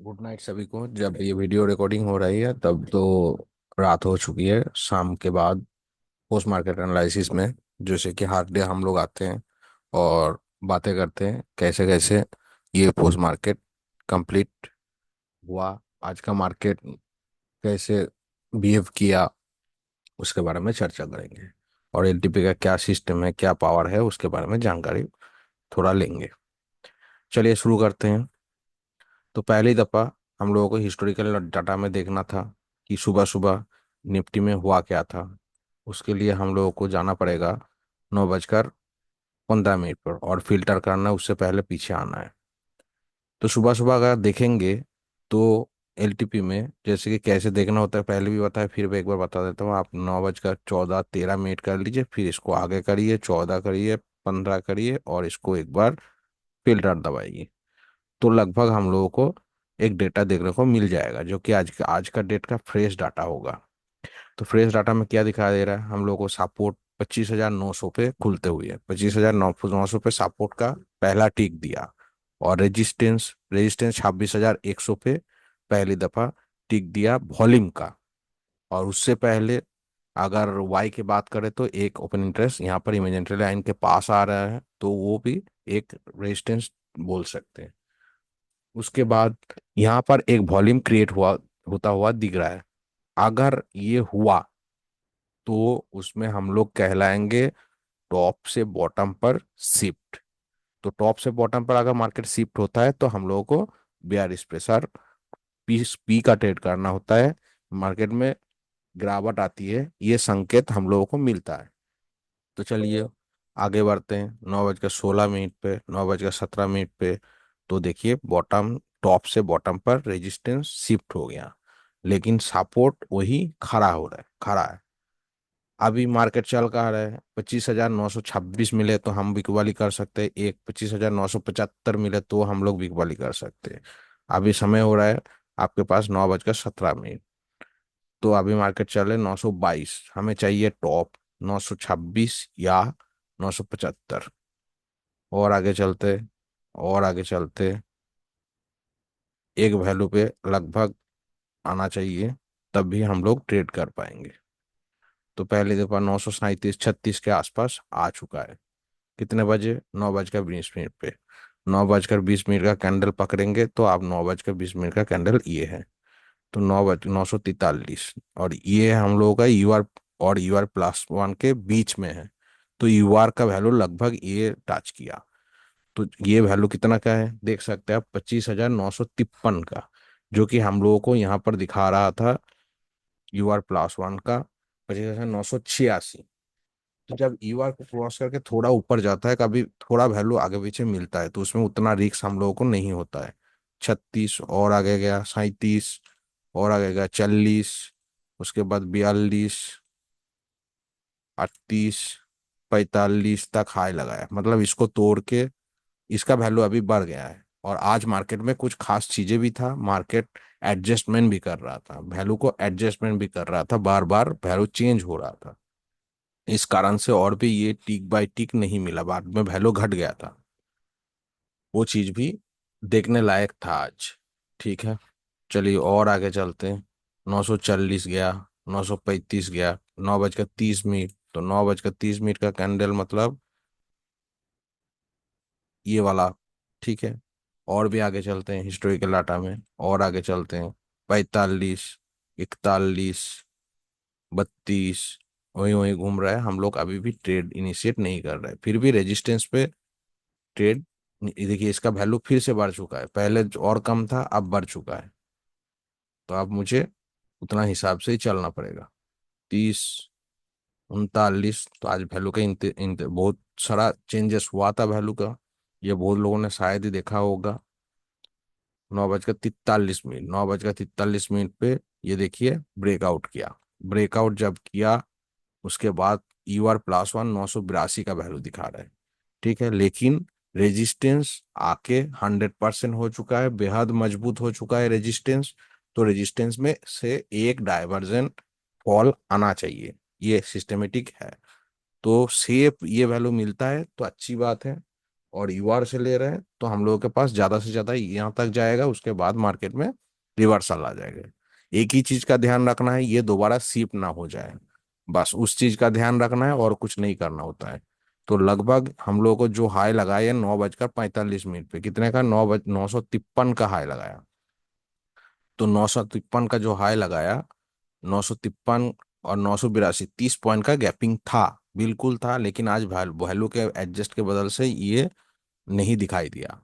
Good night सभी को। जब ये वीडियो रिकॉर्डिंग हो रही है तब तो रात हो चुकी है। शाम के बाद पोस्ट मार्केट एनालिसिस में जैसे कि हार्ड डे हम लोग आते हैं और बातें करते हैं कैसे कैसे ये पोस्ट मार्केट कंप्लीट हुआ, आज का मार्केट कैसे बिहेव किया, उसके बारे में चर्चा करेंगे। और एलटीपी का क्या सिस्टम है, क्या पावर है, उसके बारे में जानकारी थोड़ा लेंगे। चलिए शुरू करते हैं। तो पहली दफ़ा हम लोगों को हिस्टोरिकल डाटा में देखना था कि सुबह सुबह निफ्टी में हुआ क्या था। उसके लिए हम लोगों को जाना पड़ेगा 9:15 पर और फिल्टर करना है, उससे पहले पीछे आना है। तो सुबह सुबह अगर देखेंगे तो एलटीपी में जैसे कि कैसे देखना होता है पहले भी बताया, फिर भी एक बार बता देता हूँ। आप 9:14-13 कर लीजिए, फिर इसको आगे करिए, 14 करिए, 15 करिए और इसको एक बार फिल्टर दबाइए। तो लगभग हम लोगों को एक डेटा देखने को मिल जाएगा जो कि आज का डेट का फ्रेश डाटा होगा। तो फ्रेश डाटा में क्या दिखा दे रहा है हम लोगों को? सपोर्ट 25,900 पे खुलते हुए 25,900 पे सपोर्ट का पहला टिक दिया। और रेजिस्टेंस रेजिस्टेंस 26,100 पे पहली दफा टिक दिया वॉल्यूम का। और उससे पहले अगर वाई की बात करें तो एक ओपन इंटरेस्ट यहाँ पर इमेजेंट्री लाइन के पास आ रहा है, तो वो भी एक रेजिस्टेंस बोल सकते हैं। उसके बाद यहाँ पर एक वॉल्यूम क्रिएट होता हुआ दिख रहा है। अगर ये हुआ तो उसमें हम लोग कहलाएंगे टॉप से बॉटम पर शिफ्ट। तो टॉप से बॉटम पर अगर मार्केट शिफ्ट होता है तो हम लोगों को बेयरिश प्रेशर पी का ट्रेड करना होता है। मार्केट में गिरावट आती है, ये संकेत हम लोगों को मिलता है। तो चलिए आगे बढ़ते हैं। 9:16 पे, 9:17 पे तो देखिए बॉटम, टॉप से बॉटम पर रेजिस्टेंस शिफ्ट हो गया, लेकिन सपोर्ट वही खड़ा हो रहा है, खड़ा है। अभी मार्केट चल कहाँ रहा है? 25,926 मिले तो हम बिकवाली कर सकते हैं, एक 25,975 मिले तो हम लोग बिकवाली कर सकते हैं। अभी समय हो रहा है आपके पास 9:17। तो अभी मार्केट चल रहा है 922, हमें चाहिए टॉप 926 या 975। और आगे चलते, और आगे चलते एक वैल्यू पे लगभग आना चाहिए, तब भी हम लोग ट्रेड कर पाएंगे। तो पहली दफा 937-36 के आसपास आ चुका है। कितने बजे? 9:20 पे। 9:20 का कैंडल पकड़ेंगे तो आप 9:20 का कैंडल ये है। तो 9:43 और ये हम लोगों का यूआर और यूआर+1 के बीच में है। तो यूआर का वैल्यू लगभग ये टच किया। तो ये वैल्यू कितना का है देख सकते हैं आप? 25,953 का, जो कि हम लोगों को यहाँ पर दिखा रहा था यूआर+1 का 25,986। तो जब ईआर को क्रॉस करके थोड़ा ऊपर जाता है, कभी थोड़ा वैल्यू आगे पीछे मिलता है, तो उसमें उतना रिस्क हम लोगों को नहीं होता है। 36 और आगे गया, 37 और आगे गया, 40, उसके बाद 42, 38, 45 तक हाई लगाया। मतलब इसको तोड़ के इसका वैल्यू अभी बढ़ गया है। और आज मार्केट में कुछ खास चीजें भी था, मार्केट एडजस्टमेंट भी कर रहा था, वैल्यू को एडजस्टमेंट भी कर रहा था, बार बार वैल्यू चेंज हो रहा था। इस कारण से और भी ये टिक बाय टिक नहीं मिला, बाद में वैल्यू घट गया था। वो चीज भी देखने लायक था आज। ठीक है, चलिए और आगे चलते हैं। 940 गया, 935 गया, 9:30। तो 9:30 का कैंडल मतलब ये वाला। ठीक है, और भी आगे चलते हैं हिस्टोरिकल डाटा में, और आगे चलते हैं। 45, 41, 32, वही वही घूम रहा है। हम लोग अभी भी ट्रेड इनिशिएट नहीं कर रहे, फिर भी रेजिस्टेंस पे ट्रेड। देखिए इसका वैल्यू फिर से बढ़ चुका है, पहले जो और कम था अब बढ़ चुका है। तो अब मुझे उतना हिसाब से ही चलना पड़ेगा। 30, 39। तो आज वैल्यू का बहुत सारा चेंजेस हुआ था वैल्यू का, ये बहुत लोगों ने शायद ही देखा होगा। 9:43, 9:43 पे ये देखिए ब्रेकआउट किया। ब्रेकआउट जब किया उसके बाद यूआर+1 982 का वैल्यू दिखा रहा है। ठीक है, लेकिन रेजिस्टेंस आके 100% हो चुका है, बेहद मजबूत हो चुका है रेजिस्टेंस। तो रेजिस्टेंस में से एक डाइवर्जन फॉल आना चाहिए, ये सिस्टमेटिक है। तो सेफ ये वैल्यू मिलता है तो अच्छी बात है। और यूआर से ले रहे हैं तो हम लोगों के पास ज्यादा से ज्यादा यहाँ तक जाएगा, उसके बाद मार्केट में रिवर्सल आ जाएगा। एक ही चीज का ध्यान रखना है, ये दोबारा सीप ना हो जाए, बस उस चीज का ध्यान रखना है और कुछ नहीं करना होता है। तो लगभग हम लोगों को जो हाई लगाया है 9:45 पे, कितने का, 953 का हाई लगाया। तो 953 का जो हाई लगाया, 953 और 982, 30 पॉइंट का गैपिंग था, बिल्कुल था, लेकिन आज वैल्यू के एडजस्ट के बदल से ये नहीं दिखाई दिया।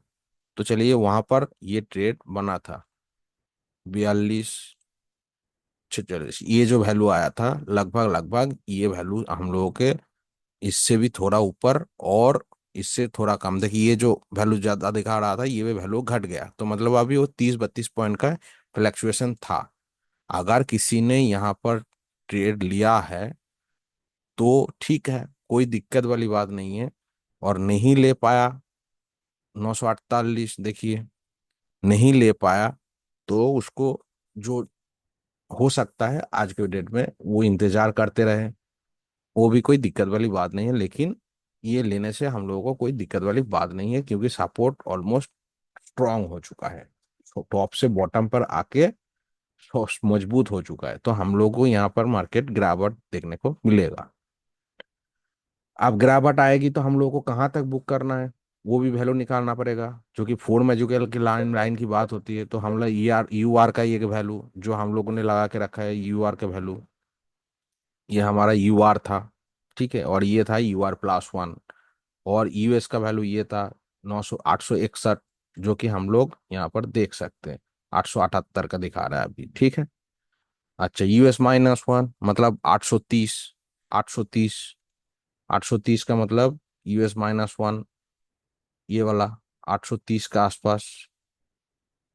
तो चलिए, वहां पर ये ट्रेड बना था 42 46, ये जो वैल्यू आया था लगभग लगभग ये वैल्यू हम लोगों के इससे भी थोड़ा ऊपर और इससे थोड़ा कम, देखिए ये जो वैल्यू ज्यादा दिखा रहा था ये वैल्यू घट गया, तो मतलब अभी वो 30 32 पॉइंट का फ्लैक्चुएशन था। अगर किसी ने यहाँ पर ट्रेड लिया है तो ठीक है, कोई दिक्कत वाली बात नहीं है। और नहीं ले पाया, 948, देखिए नहीं ले पाया, तो उसको जो हो सकता है आज के डेट में वो इंतजार करते रहे, वो भी कोई दिक्कत वाली बात नहीं है। लेकिन ये लेने से हम लोगों को कोई दिक्कत वाली बात नहीं है, क्योंकि सपोर्ट ऑलमोस्ट स्ट्रांग हो चुका है, तो टॉप से बॉटम पर आके मजबूत हो चुका है, तो हम लोगों को यहाँ पर मार्केट गिरावट देखने को मिलेगा। अब गिरावट आएगी तो हम लोगों को कहाँ तक बुक करना है, वो भी वैल्यू निकालना पड़ेगा। जो कि फोर मैजिकल की लाइन लाइन की बात होती है, तो हम लोग यू आर का ये वैल्यू जो हम लोगों ने लगा के रखा है, यू आर का वैल्यू, ये हमारा यू आर था, ठीक है, और ये था UR+1। और यूएस का वैल्यू ये था 861, जो कि हम लोग यहाँ पर देख सकते हैं 878 का दिखा रहा है अभी, ठीक है। अच्छा, US-1 मतलब 830, 830, 830 का मतलब US-1, ये वाला 830 का आसपास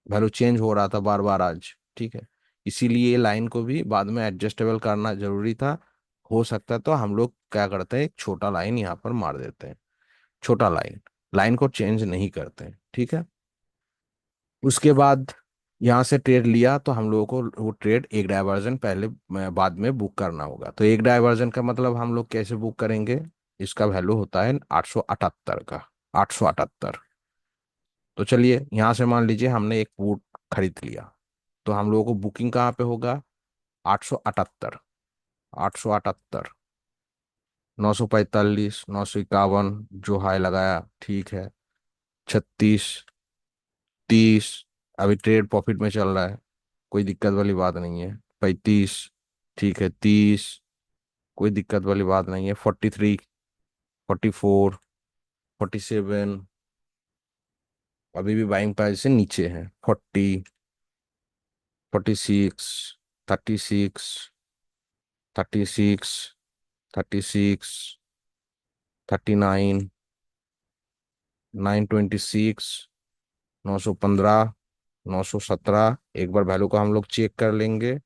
वैल्यू चेंज हो रहा था बार बार आज, ठीक है। इसीलिए ये लाइन को भी बाद में एडजस्टेबल करना जरूरी था। हो सकता है तो हम लोग क्या करते हैं, एक छोटा लाइन यहाँ पर मार देते हैं, छोटा लाइन, लाइन को चेंज नहीं करते हैं, ठीक है। उसके बाद यहाँ से ट्रेड लिया तो हम लोगों को वो ट्रेड एक डायवर्जन पहले बाद में बुक करना होगा। तो एक डायवर्जन का मतलब हम लोग कैसे बुक करेंगे, इसका वैल्यू होता है 878 का, 878। तो चलिए, यहाँ से मान लीजिए हमने एक पुट खरीद लिया, तो हम लोगों को बुकिंग कहाँ पे होगा, 878, 878, 945, 951 जो हाई लगाया, ठीक है, 36, 30, अभी ट्रेड प्रॉफिट में चल रहा है, कोई दिक्कत वाली बात नहीं है, 35, ठीक है, 30, कोई दिक्कत वाली बात नहीं है, 43, 44, 47, अभी भी बाइंग प्राइस से नीचे है, 40, 46, 36, 36, 36, 39, 926, 915, 917, एक बार वैल्यू को हम लोग चेक कर लेंगे,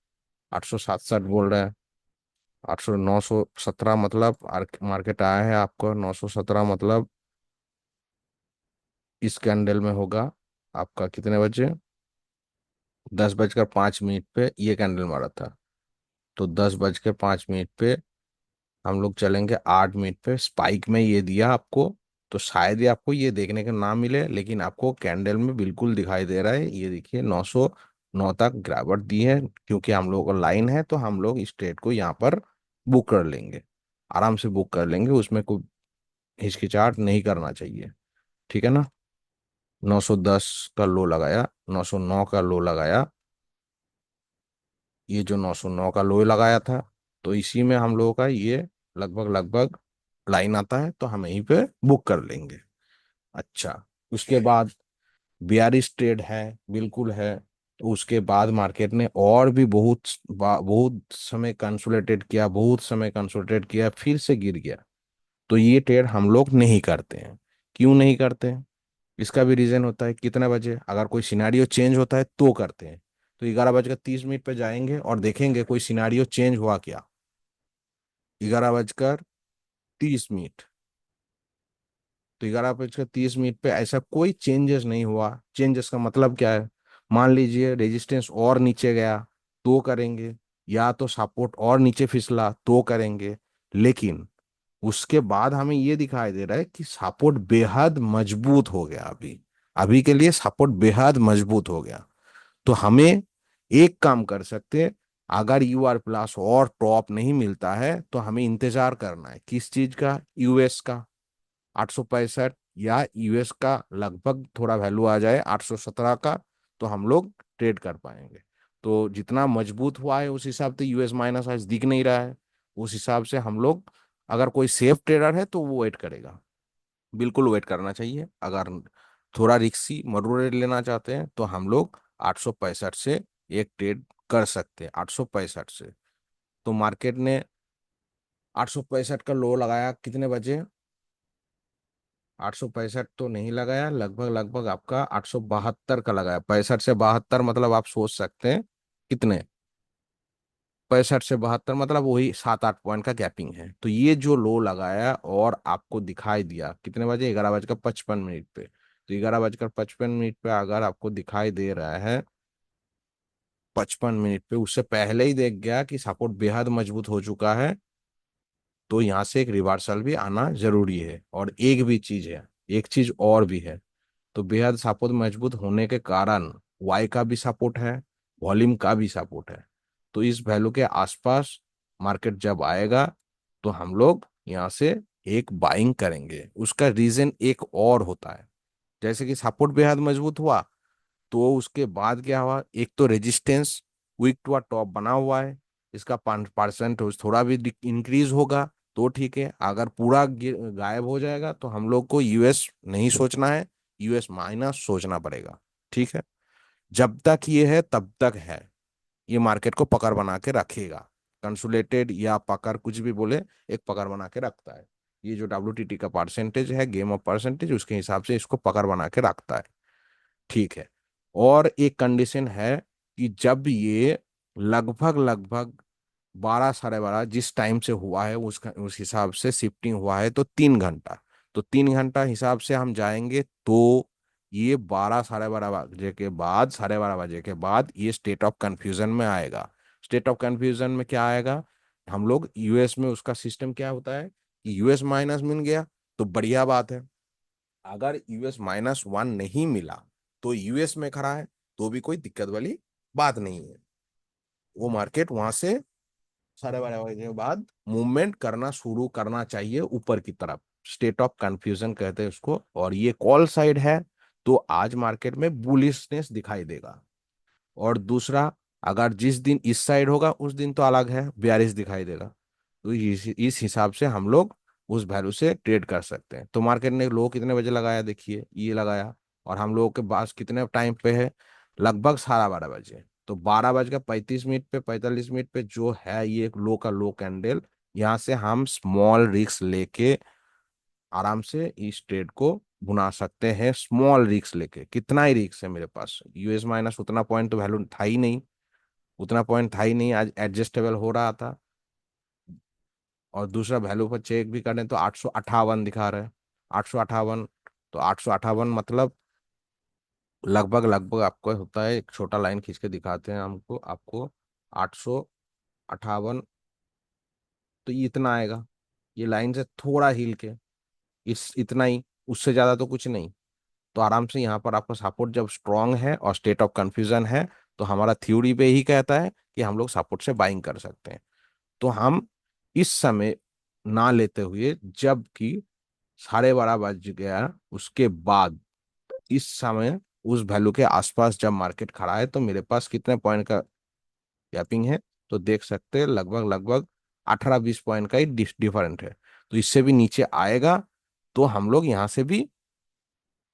867 बोल रहा है, 917 मतलब मार्केट आया है आपको, 917 मतलब इस कैंडल में होगा आपका कितने बजे, 10:05 पे ये कैंडल मारा था। तो 10:05 पे हम लोग चलेंगे, 8 मिनट पे स्पाइक में ये दिया आपको। तो शायद ही आपको ये देखने का ना मिले, लेकिन आपको कैंडल में बिल्कुल दिखाई दे रहा है, ये देखिए 909 तक गिरावट दी है, क्योंकि हम लोगों का लाइन है, तो हम लोग इस ट्रेड को यहाँ पर बुक कर लेंगे, आराम से बुक कर लेंगे, उसमें कोई हिचकिचाहट नहीं करना चाहिए, ठीक है ना। 910 का लो लगाया, 909 का लो लगाया, ये जो 909 का लो लगाया था, तो इसी में हम लोगों का ये लगभग लगभग लाइन आता है, तो हम यहीं पे बुक कर लेंगे। अच्छा, उसके बाद 42 ट्रेड है, बिल्कुल है। तो उसके बाद मार्केट ने और भी बहुत समय कंसोलिडेट किया, बहुत समय कंसोलिडेट किया, फिर से गिर गया। तो ये ट्रेड हम लोग नहीं करते हैं। क्यों नहीं करते हैं, इसका भी रीजन होता है, कितने बजे अगर कोई सिनारियो चेंज होता है तो करते हैं। तो 11:30 पे जाएंगे और देखेंगे कोई सिनारियो चेंज हुआ क्या, 11:30, तो 11:30 पे ऐसा कोई चेंजेस नहीं हुआ। चेंजेस का मतलब क्या है, मान लीजिए रेजिस्टेंस और नीचे गया तो करेंगे, या तो सपोर्ट और नीचे फिसला तो करेंगे। लेकिन उसके बाद हमें ये दिखाई दे रहा है कि सपोर्ट बेहद मजबूत हो गया। अभी अभी के लिए सपोर्ट बेहद मजबूत हो गया। तो हमें एक काम कर सकते हैं, अगर UR+ और टॉप नहीं मिलता है तो हमें इंतजार करना है किस चीज का, यूएस का 865, या यूएस का लगभग थोड़ा वैल्यू आ जाए 817 का, तो हम लोग ट्रेड कर पाएंगे। तो जितना मजबूत हुआ है उस हिसाब से यूएस माइनस आज दिख नहीं रहा है। उस हिसाब से हम लोग, अगर कोई सेफ ट्रेडर है तो वो वेट करेगा, बिल्कुल वेट करना चाहिए। अगर थोड़ा रिक्सी मरूरे लेना चाहते हैं तो हम लोग 865 से एक ट्रेड कर सकते हैं, 865 से। तो मार्केट ने 865 का लो लगाया कितने बजे, 865 तो नहीं लगाया, लगभग लगभग आपका 872 का लगाया। 65 से 72 मतलब आप सोच सकते हैं कितने, 65 से 72 मतलब वही 7-8 पॉइंट का गैपिंग है। तो ये जो लो लगाया और आपको दिखाई दिया कितने बजे, 11:55 पे। तो 11:55 पे अगर आपको दिखाई दे रहा है 55 पे, उससे पहले ही देख गया कि सपोर्ट बेहद मजबूत हो चुका है, तो यहाँ से एक रिवर्सल भी आना जरूरी है। और एक भी चीज है, एक चीज और भी है। तो बेहद सपोर्ट मजबूत होने के कारण वाई का भी सपोर्ट है, वॉल्यूम का भी सपोर्ट है। तो इस वैल्यू के आसपास मार्केट जब आएगा तो हम लोग यहाँ से एक बाइंग करेंगे। उसका रीजन एक और होता है, जैसे कि सपोर्ट बेहद मजबूत हुआ तो उसके बाद क्या हुआ, एक तो रेजिस्टेंस वीक टू टॉप बना हुआ है, इसका 5% थोड़ा भी इंक्रीज होगा तो ठीक है। अगर पूरा गायब हो जाएगा तो हम लोग को यूएस नहीं सोचना है, यूएस माइनस सोचना पड़ेगा। ठीक है, जब तक ये है तब तक है, ये मार्केट को पकड़ बना के रखेगा। कंसोलिडेटेड या पकड़ कुछ भी बोले, एक पकड़ बना के रखता है। ये जो WTT का परसेंटेज है, गेम ऑफ परसेंटेज, उसके हिसाब से इसको पकड़ बना के रखता है। ठीक है। और एक कंडीशन है कि जब ये लगभग लगभग 12 साढ़े 12 जिस टाइम से हुआ है उस हिसाब से शिफ्टिंग हुआ है तो 3 घंटा, तो 3 घंटा हिसाब से हम जाएंगे तो ये 12 साढ़े 12 बजे के बाद, साढ़े 12 बजे के बाद ये स्टेट ऑफ कंफ्यूजन में आएगा। स्टेट ऑफ कंफ्यूजन में क्या आएगा, हम लोग यूएस में उसका सिस्टम क्या होता है कि यूएस माइनस मिल गया तो बढ़िया बात है। अगर US-1 नहीं मिला तो यूएस में खड़ा है तो भी कोई दिक्कत वाली बात नहीं है। वो मार्केट वहां से साढ़े 12 बजे के बाद मूवमेंट करना शुरू करना चाहिए ऊपर की तरफ। स्टेट ऑफ कंफ्यूजन कहते हैं उसको। और ये कॉल साइड है तो आज मार्केट में बुलिशनेस दिखाई देगा। और दूसरा, अगर जिस दिन इस साइड होगा उस दिन तो अलग है, बेयरिश दिखाई देगा। तो इस हिसाब से हम लोग उस वैल्यू से ट्रेड कर सकते हैं। तो मार्केट ने लो कितने बजे लगाया, देखिए ये लगाया, और हम लोगों के पास कितने टाइम पे है, लगभग साढ़े 12 बजे। तो 12:35 पे, 45 पे जो है ये एक लो का लो कैंडल, यहाँ से हम स्मॉल रिस्क लेके आराम से इस ट्रेड को भुना सकते हैं। स्मॉल रिस्क लेके, कितना ही रिस्क है मेरे पास, यूएस माइनस उतना पॉइंट तो वैल्यू था ही नहीं, उतना पॉइंट था ही नहीं, आज एडजस्टेबल हो रहा था। और दूसरा वैल्यू पर चेक भी करें तो 858 दिखा रहे हैं, 858। तो 858 मतलब लगभग लगभग आपको होता है, एक छोटा लाइन खींच के दिखाते हैं हमको आपको, 858, तो ये इतना आएगा, ये लाइन से थोड़ा हिल के, इस इतना ही, उससे ज्यादा तो कुछ नहीं। तो आराम से यहाँ पर आपका सपोर्ट जब स्ट्रांग है और स्टेट ऑफ कंफ्यूजन है, तो हमारा थ्योरी पे ही कहता है कि हम लोग सपोर्ट से बाइंग कर सकते हैं। तो हम इस समय ना लेते हुए, जबकि साढ़े 12 बज गया उसके बाद, इस समय उस वैल्यू के आसपास जब मार्केट खड़ा है तो मेरे पास कितने पॉइंट का गैपिंग है, तो देख सकते हैं लगभग लगभग 18-20 पॉइंट का ही डिफरेंट है। तो इससे भी नीचे आएगा तो हम लोग यहाँ से भी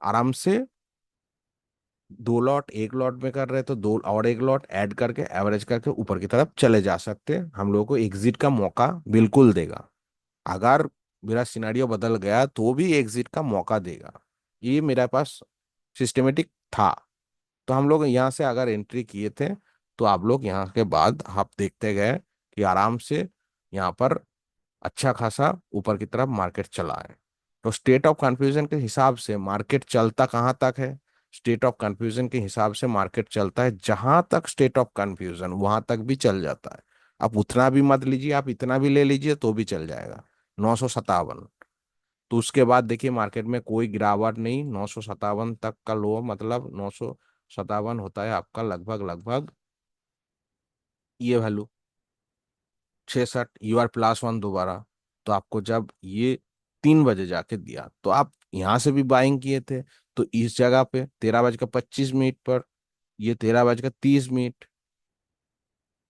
आराम से 2 लॉट, एक लॉट में कर रहे तो दो और एक लॉट ऐड करके एवरेज करके ऊपर की तरफ चले जा सकते हैं। हम लोगों को एग्जिट का मौका बिल्कुल देगा। अगर मेरा सिनेरियो बदल गया तो भी एग्जिट का मौका देगा। ये मेरे पास सिस्टमेटिक था। तो हम लोग यहाँ से अगर एंट्री किए थे तो आप लोग यहाँ के बाद आप देखते गए कि आराम से यहाँ पर अच्छा खासा ऊपर की तरफ मार्केट चला है। तो स्टेट ऑफ कंफ्यूजन के हिसाब से मार्केट चलता कहाँ तक है, स्टेट ऑफ कंफ्यूजन के हिसाब से मार्केट चलता है जहां तक स्टेट ऑफ कंफ्यूजन वहां तक भी चल जाता है। आप उतना भी मत लीजिए, आप इतना भी ले लीजिए तो भी चल जाएगा। 957। तो उसके बाद देखिए मार्केट में कोई गिरावट नहीं, 957 तक का लो, मतलब 957 होता है आपका लगभग लगभग ये वैल्यू 66, यू आर +1 दोबारा। तो आपको जब ये 3 बजे जाके दिया तो आप यहां से भी बाइंग किए थे, तो इस जगह पे 13:25 पर, ये 13:30,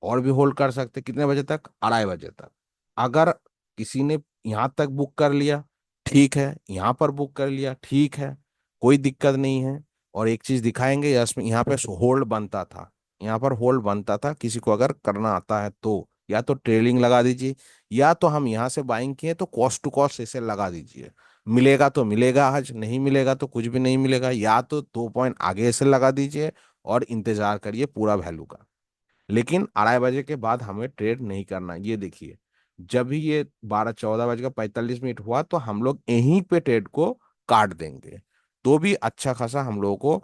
और भी होल्ड कर सकते कितने बजे तक, 2:30 बजे तक। अगर किसी ने यहाँ तक बुक कर लिया, ठीक है, यहाँ पर बुक कर लिया, ठीक है, कोई दिक्कत नहीं है। और एक चीज दिखाएंगे, यस में यहाँ पे होल्ड बनता था, यहाँ पर होल्ड बनता था, किसी को अगर करना आता है तो या तो ट्रेलिंग लगा दीजिए, या तो हम यहाँ से बाइंग किए तो कॉस्ट टू कॉस्ट ऐसे लगा दीजिए। मिलेगा तो मिलेगा, आज नहीं मिलेगा तो कुछ भी नहीं मिलेगा, या तो 2 पॉइंट आगे ऐसे लगा दीजिए और इंतजार करिए पूरा वैल्यू का। लेकिन 2:30 बजे के बाद हमें ट्रेड नहीं करना। ये देखिए, जब ही ये 14 बज के 45 मिनट हुआ तो हम लोग यहीं पे ट्रेड को काट देंगे। तो भी अच्छा खासा हम लोगों को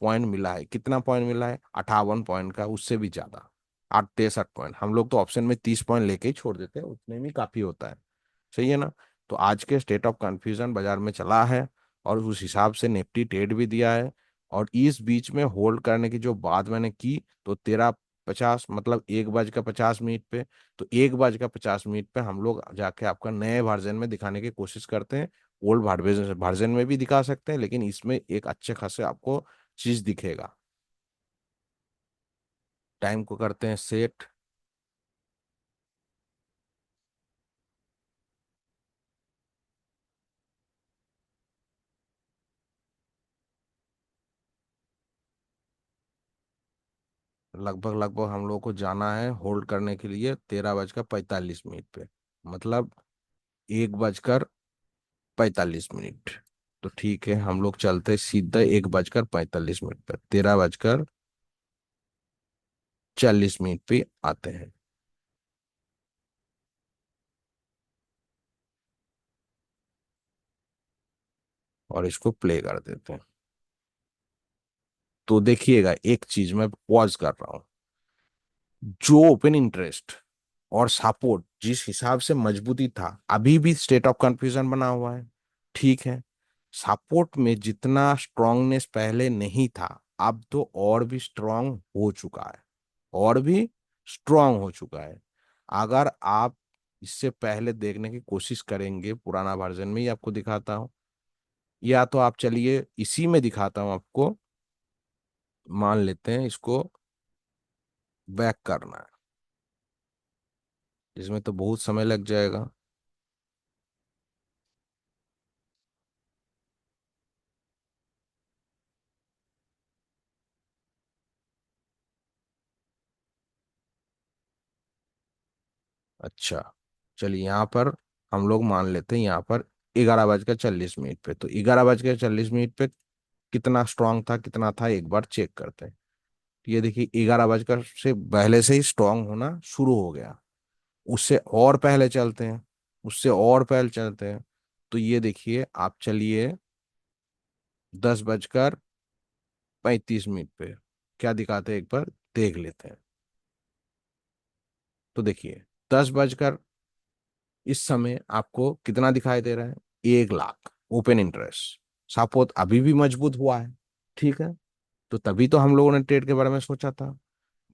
पॉइंट मिला है। कितना पॉइंट मिला है, 58 पॉइंट का, उससे भी ज्यादा, 8 63 पॉइंट। हम लोग तो ऑप्शन में 30 पॉइंट लेके ही छोड़ देते हैं, उतने में काफी होता है। सही है ना। तो आज के स्टेट ऑफ कंफ्यूजन बाजार में चला है, और उस हिसाब से निफ्टी ट्रेड भी दिया है। और इस बीच में होल्ड करने की जो बात मैंने की, तो 13:50 मतलब 1:50 पे, तो 1:50 पे हम लोग जाके आपका नए वर्जन में दिखाने की कोशिश करते हैं। ओल्ड वर्जन में भी दिखा सकते हैं, लेकिन इसमें एक अच्छे खासे आपको चीज दिखेगा। टाइम को करते हैं सेट। लगभग लगभग हम लोग को जाना है होल्ड करने के लिए 13:45 पे, मतलब 1:45। तो ठीक है, हम लोग चलते सीधा 1:45 पे, 13:40 पे आते हैं और इसको प्ले कर देते हैं। तो देखिएगा, एक चीज मैं पॉज कर रहा हूँ, जो ओपन इंटरेस्ट और सपोर्ट जिस हिसाब से मजबूती था, अभी भी स्टेट ऑफ कंफ्यूजन बना हुआ है। ठीक है, सपोर्ट में जितना स्ट्रांगनेस पहले नहीं था, अब तो और भी स्ट्रांग हो चुका है, और भी स्ट्रांग हो चुका है। अगर आप इससे पहले देखने की कोशिश करेंगे, पुराना वर्जन में ही आपको दिखाता हूँ, या तो आप चलिए इसी में दिखाता हूँ आपको। मान लेते हैं इसको बैक करना है, इसमें तो बहुत समय लग जाएगा। अच्छा, चलिए यहाँ पर हम लोग मान लेते हैं, यहाँ पर 11:40 पे, तो 11:40 पे कितना स्ट्रांग था, कितना था, एक बार चेक करते हैं। तो ये देखिए, 11 बजकर से पहले से ही स्ट्रांग होना शुरू हो गया। उससे और पहले चलते हैं, उससे और पहले चलते हैं। तो ये देखिए, आप चलिए 10:35 पे क्या दिखाते हैं, एक बार देख लेते हैं। तो देखिए, 10 बजकर इस समय आपको कितना दिखाई दे रहा है, 1 लाख ओपन इंटरेस्ट। सापोत अभी भी मजबूत हुआ है। ठीक है, तो तभी तो हम लोगों ने ट्रेड के बारे में सोचा था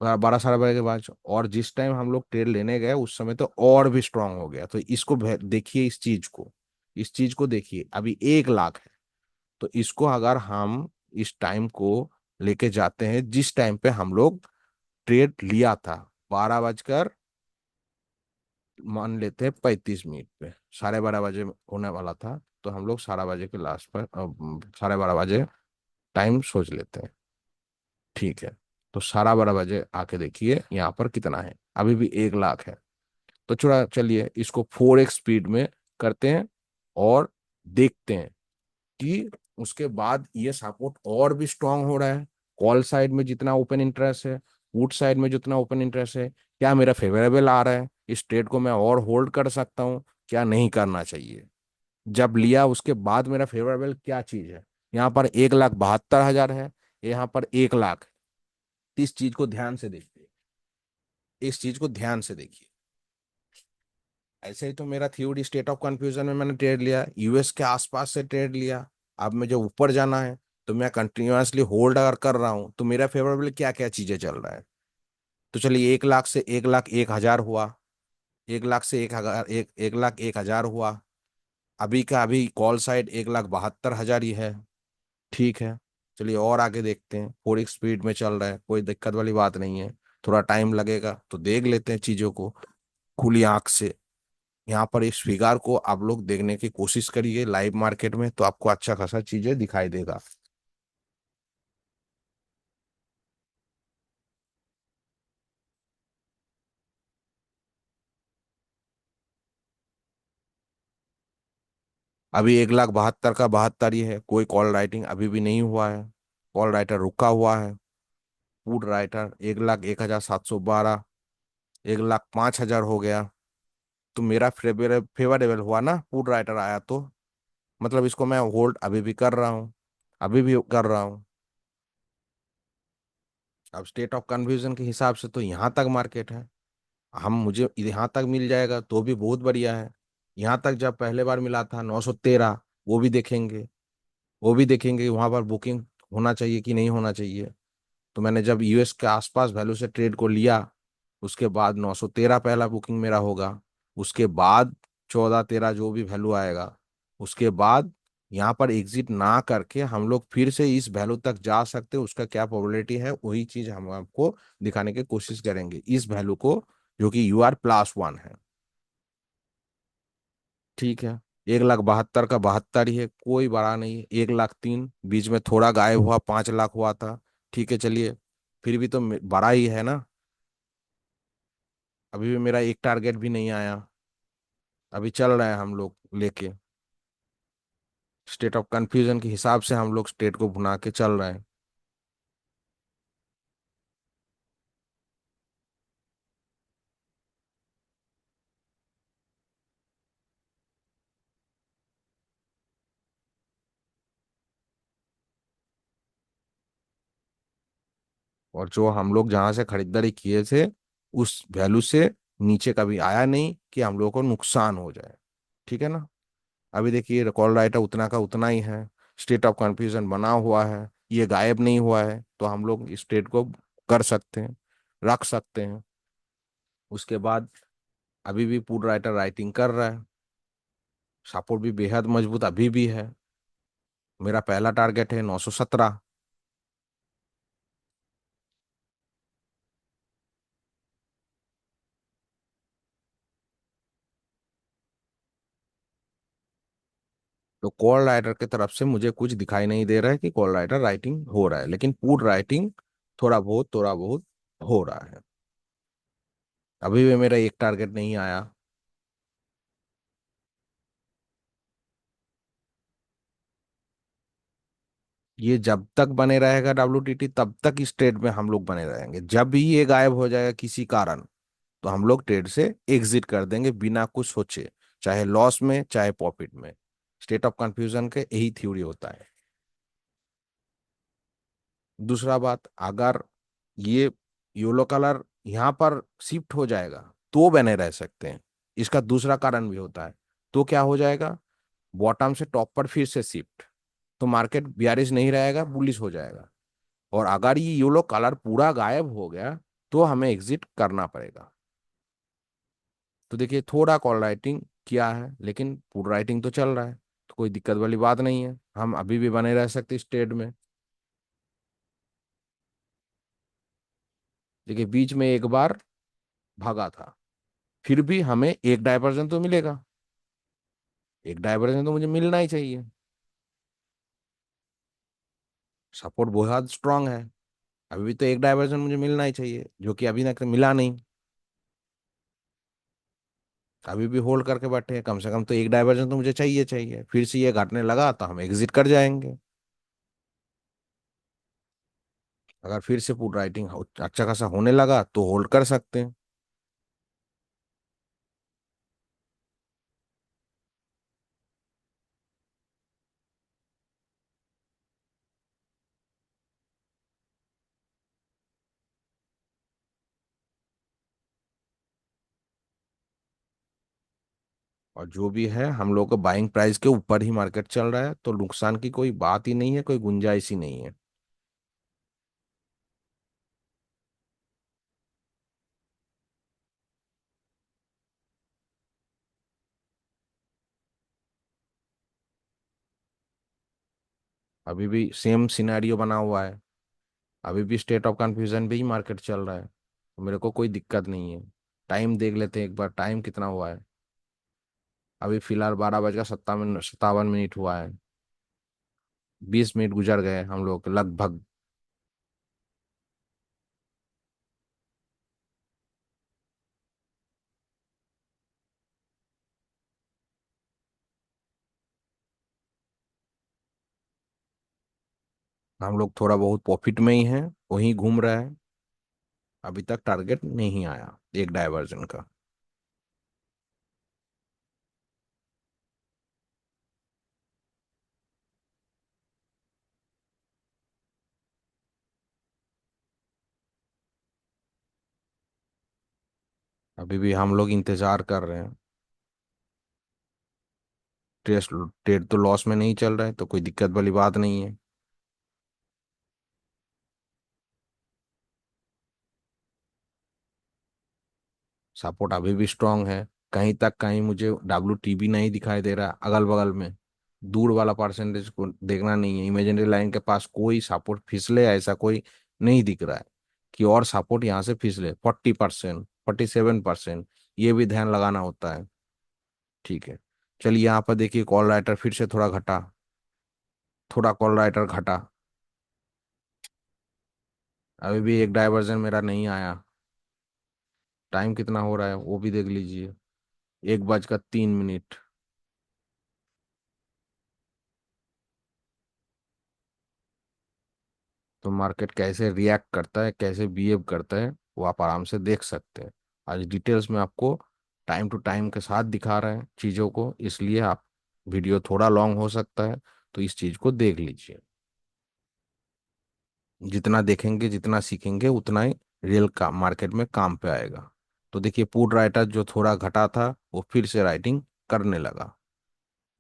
12 साल के बाद। और जिस टाइम हम लोग ट्रेड लेने गए उस समय तो और भी स्ट्रांग हो गया। तो इसको देखिए, इस चीज को, इस चीज को देखिए, अभी 1 लाख है। तो इसको अगर हम इस टाइम को लेके जाते हैं, जिस टाइम पे हम लोग ट्रेड लिया था, 12 बजकर मान लेते हैं 35 मिनट पे, 12:30 बजे होने वाला था, तो हम लोग 12:30 के लास्ट पर 12:30 बजे टाइम सोच लेते हैं। ठीक है, तो 12:30 बजे आके देखिए यहाँ पर कितना है, अभी भी 1 लाख है। तो चुरा चलिए इसको 4x स्पीड में करते हैं और देखते हैं कि उसके बाद ये सपोर्ट और भी स्ट्रांग हो रहा है। कॉल साइड में जितना ओपन इंटरेस्ट है, पुट साइड में जितना ओपन इंटरेस्ट है, क्या मेरा फेवरेबल आ रहा है, इस ट्रेड को मैं और होल्ड कर सकता हूँ, क्या नहीं करना चाहिए। जब लिया उसके बाद मेरा फेवरेबल क्या चीज है, यहाँ पर 1,72,000 है, यहाँ पर 1 लाख है। इस चीज को ध्यान से देखिए, इस चीज को ध्यान से देखिए। ऐसे ही तो मेरा थ्योरी स्टेट ऑफ कंफ्यूजन में मैंने ट्रेड लिया, यूएस के आसपास से ट्रेड लिया। अब मुझे ऊपर जाना है, तो मैं कंटिन्यूअसली होल्ड अगर कर रहा हूँ तो मेरा फेवरेबल क्या क्या चीजें चल रहा है। तो चलिए 1 लाख से 1 लाख 1 हजार हुआ, 1 लाख से 1 हजार, 1 लाख 1 हजार हुआ। अभी का अभी कॉल साइड 1 लाख 72 हजार ही है। ठीक है, चलिए और आगे देखते हैं। 4x स्पीड में चल रहा है, कोई दिक्कत वाली बात नहीं है। थोड़ा टाइम लगेगा तो देख लेते हैं चीजों को खुली आंख से। यहाँ पर इस फिगर को आप लोग देखने की कोशिश करिए लाइव मार्केट में, तो आपको अच्छा खासा चीजें दिखाई देगा। अभी 1 लाख 72 का 72 ही है, कोई कॉल राइटिंग अभी भी नहीं हुआ है। कॉल राइटर रुका हुआ है। पुट राइटर 1 लाख 1 हजार 712, 1 लाख 5 हजार हो गया। तो मेरा फेवरेबल हुआ ना, पुट राइटर आया तो। मतलब इसको मैं होल्ड अभी भी कर रहा हूँ, अभी भी कर रहा हूँ। अब स्टेट ऑफ कन्फ्यूजन के हिसाब से तो यहाँ तक मार्केट है। हम मुझे यहाँ तक मिल जाएगा तो भी बहुत बढ़िया है। यहाँ तक जब पहले बार मिला था 913, वो भी देखेंगे। वो भी देखेंगे वहां पर बुकिंग होना चाहिए कि नहीं होना चाहिए। तो मैंने जब यूएस के आसपास वैल्यू से ट्रेड को लिया, उसके बाद 913 पहला बुकिंग मेरा होगा। उसके बाद 14 13 जो भी वैल्यू आएगा, उसके बाद यहाँ पर एग्जिट ना करके हम लोग फिर से इस वैल्यू तक जा सकते हैं। उसका क्या प्रोबेबिलिटी है, वही चीज हम आपको दिखाने की कोशिश करेंगे इस वैल्यू को, जो कि UR+1 है। ठीक है, 1 लाख 72 का 72 ही है, कोई बड़ा नहीं है। 1 लाख 3 बीच में थोड़ा गायब हुआ, 5 लाख हुआ था। ठीक है चलिए, फिर भी तो बड़ा ही है ना। अभी भी मेरा एक टारगेट भी नहीं आया। अभी चल रहे हैं हम लोग लेके, स्टेट ऑफ कंफ्यूजन के हिसाब से हम लोग स्टेट को भुना के चल रहे हैं। और जो हम लोग जहां से खरीदारी किए थे, उस वैल्यू से नीचे कभी आया नहीं कि हम लोगों को नुकसान हो जाए। ठीक है ना। अभी देखिए कॉल राइटर उतना का उतना ही है। स्टेट ऑफ कंफ्यूजन बना हुआ है, ये गायब नहीं हुआ है, तो हम लोग इस स्टेट को कर सकते हैं, रख सकते हैं। उसके बाद अभी भी पुट राइटर राइटिंग कर रहा है। सपोर्ट भी बेहद मजबूत अभी भी है। मेरा पहला टारगेट है 917। तो कॉल राइटर की तरफ से मुझे कुछ दिखाई नहीं दे रहा है कि कॉल राइटर राइटिंग हो रहा है, लेकिन पुट राइटिंग थोड़ा बहुत हो रहा है। अभी भी मेरा एक टारगेट नहीं आया। ये जब तक बने रहेगा WTT, तब तक इस ट्रेड में हम लोग बने रहेंगे। जब भी ये गायब हो जाएगा किसी कारण, तो हम लोग ट्रेड से एग्जिट कर देंगे बिना कुछ सोचे, चाहे लॉस में चाहे प्रॉफिट में। स्टेट ऑफ कंफ्यूजन के यही थ्योरी होता है। दूसरा बात, अगर ये येलो कलर यहाँ पर शिफ्ट हो जाएगा तो बने रह सकते हैं। इसका दूसरा कारण भी होता है। तो क्या हो जाएगा, बॉटम से टॉप पर फिर से शिफ्ट, तो मार्केट बियरिश नहीं रहेगा, बुलिश हो जाएगा। और अगर ये येलो कलर पूरा गायब हो गया तो हमें एग्जिट करना पड़ेगा। तो देखिए थोड़ा कॉल राइटिंग किया है, लेकिन पुट राइटिंग तो चल रहा है, तो कोई दिक्कत वाली बात नहीं है। हम अभी भी बने रह सकते इस ट्रेड में। देखिए बीच में एक बार भागा था, फिर भी हमें एक डायवर्जन तो मिलेगा। एक डायवर्जन तो मुझे मिलना ही चाहिए। सपोर्ट बहुत स्ट्रांग है, अभी भी तो एक डायवर्जन मुझे मिलना ही चाहिए, जो कि अभी तक मिला नहीं। अभी भी होल्ड करके बैठे हैं, कम से कम तो एक डायवर्जन तो मुझे चाहिए चाहिए। फिर से ये घटने लगा तो हम एग्जिट कर जाएंगे। अगर फिर से पुट राइटिंग अच्छा खासा होने लगा तो होल्ड कर सकते हैं। और जो भी है हम लोग को बाइंग प्राइस के ऊपर ही मार्केट चल रहा है, तो नुकसान की कोई बात ही नहीं है, कोई गुंजाइश ही नहीं है। अभी भी सेम सिनेरियो बना हुआ है। अभी भी स्टेट ऑफ कंफ्यूजन भी ही मार्केट चल रहा है, तो मेरे को कोई दिक्कत नहीं है। टाइम देख लेते हैं एक बार, टाइम कितना हुआ है। अभी फिलहाल 12 बज कर 57 मिनट हुआ है। 20 मिनट गुजर गए हम लोग के लगभग। हम लोग थोड़ा बहुत प्रॉफिट में ही हैं, वहीं घूम रहा है। अभी तक टारगेट नहीं आया एक डायवर्जन का। अभी भी हम लोग इंतजार कर रहे हैं। टेस्ट ट्रेड तो लॉस में नहीं चल रहा है, तो कोई दिक्कत वाली बात नहीं है। सपोर्ट अभी भी स्ट्रांग है। कहीं तक कहीं मुझे WTB नहीं दिखाई दे रहा अगल बगल में। दूर वाला परसेंटेज को देखना नहीं है, इमेजिनरी लाइन के पास कोई सपोर्ट फिसले ऐसा कोई नहीं दिख रहा है कि और सपोर्ट यहाँ से फिसले 40%, 47%। ये भी ध्यान लगाना होता है। ठीक है। चलिए यहाँ पर देखिए कॉल राइटर फिर से थोड़ा घटा। थोड़ा कॉल राइटर घटा। अभी भी एक डायवर्जन मेरा नहीं आया। टाइम कितना हो रहा है वो भी देख लीजिए। 1 बज कर 3 मिनट। तो मार्केट कैसे रिएक्ट करता है, कैसे बिहेव करता है, वो आप आराम से देख सकते हैं। आज डिटेल्स में आपको टाइम टू टाइम के साथ दिखा रहे हैं चीज़ों को, इसलिए आप वीडियो थोड़ा लॉन्ग हो सकता है, तो इस चीज़ को देख लीजिए। जितना देखेंगे जितना सीखेंगे उतना ही रियल का मार्केट में काम पे आएगा। तो देखिए पुट राइटर जो थोड़ा घटा था वो फिर से राइटिंग करने लगा।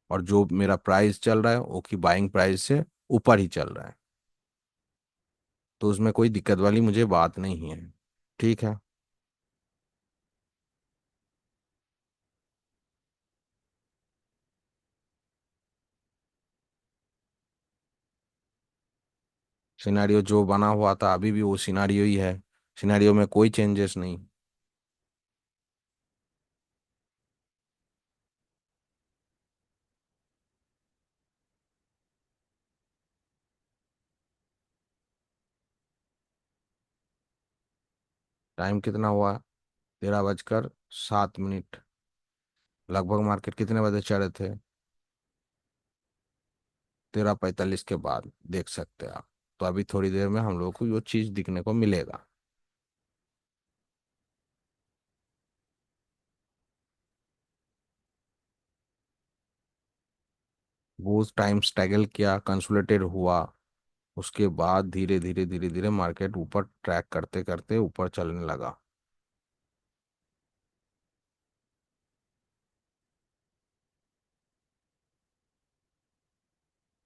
और जो मेरा प्राइस चल रहा है वो की बाइंग प्राइस से ऊपर ही चल रहा है, तो उसमें कोई दिक्कत वाली मुझे बात नहीं है। ठीक है। सिनेरियो जो बना हुआ था अभी भी वो सिनेरियो ही है। सिनेरियो में कोई चेंजेस नहीं। टाइम कितना हुआ? 13 बज कर 7 मिनट। लगभग मार्केट कितने बजे चढ़े थे? 13:45 के बाद देख सकते हैं आप। तो अभी थोड़ी देर में हम लोग को वो चीज़ दिखने को मिलेगा। वो टाइम स्ट्रगल किया, कंसोलिडेटेड हुआ। उसके बाद धीरे धीरे धीरे धीरे मार्केट ऊपर ट्रैक करते करते ऊपर चलने लगा।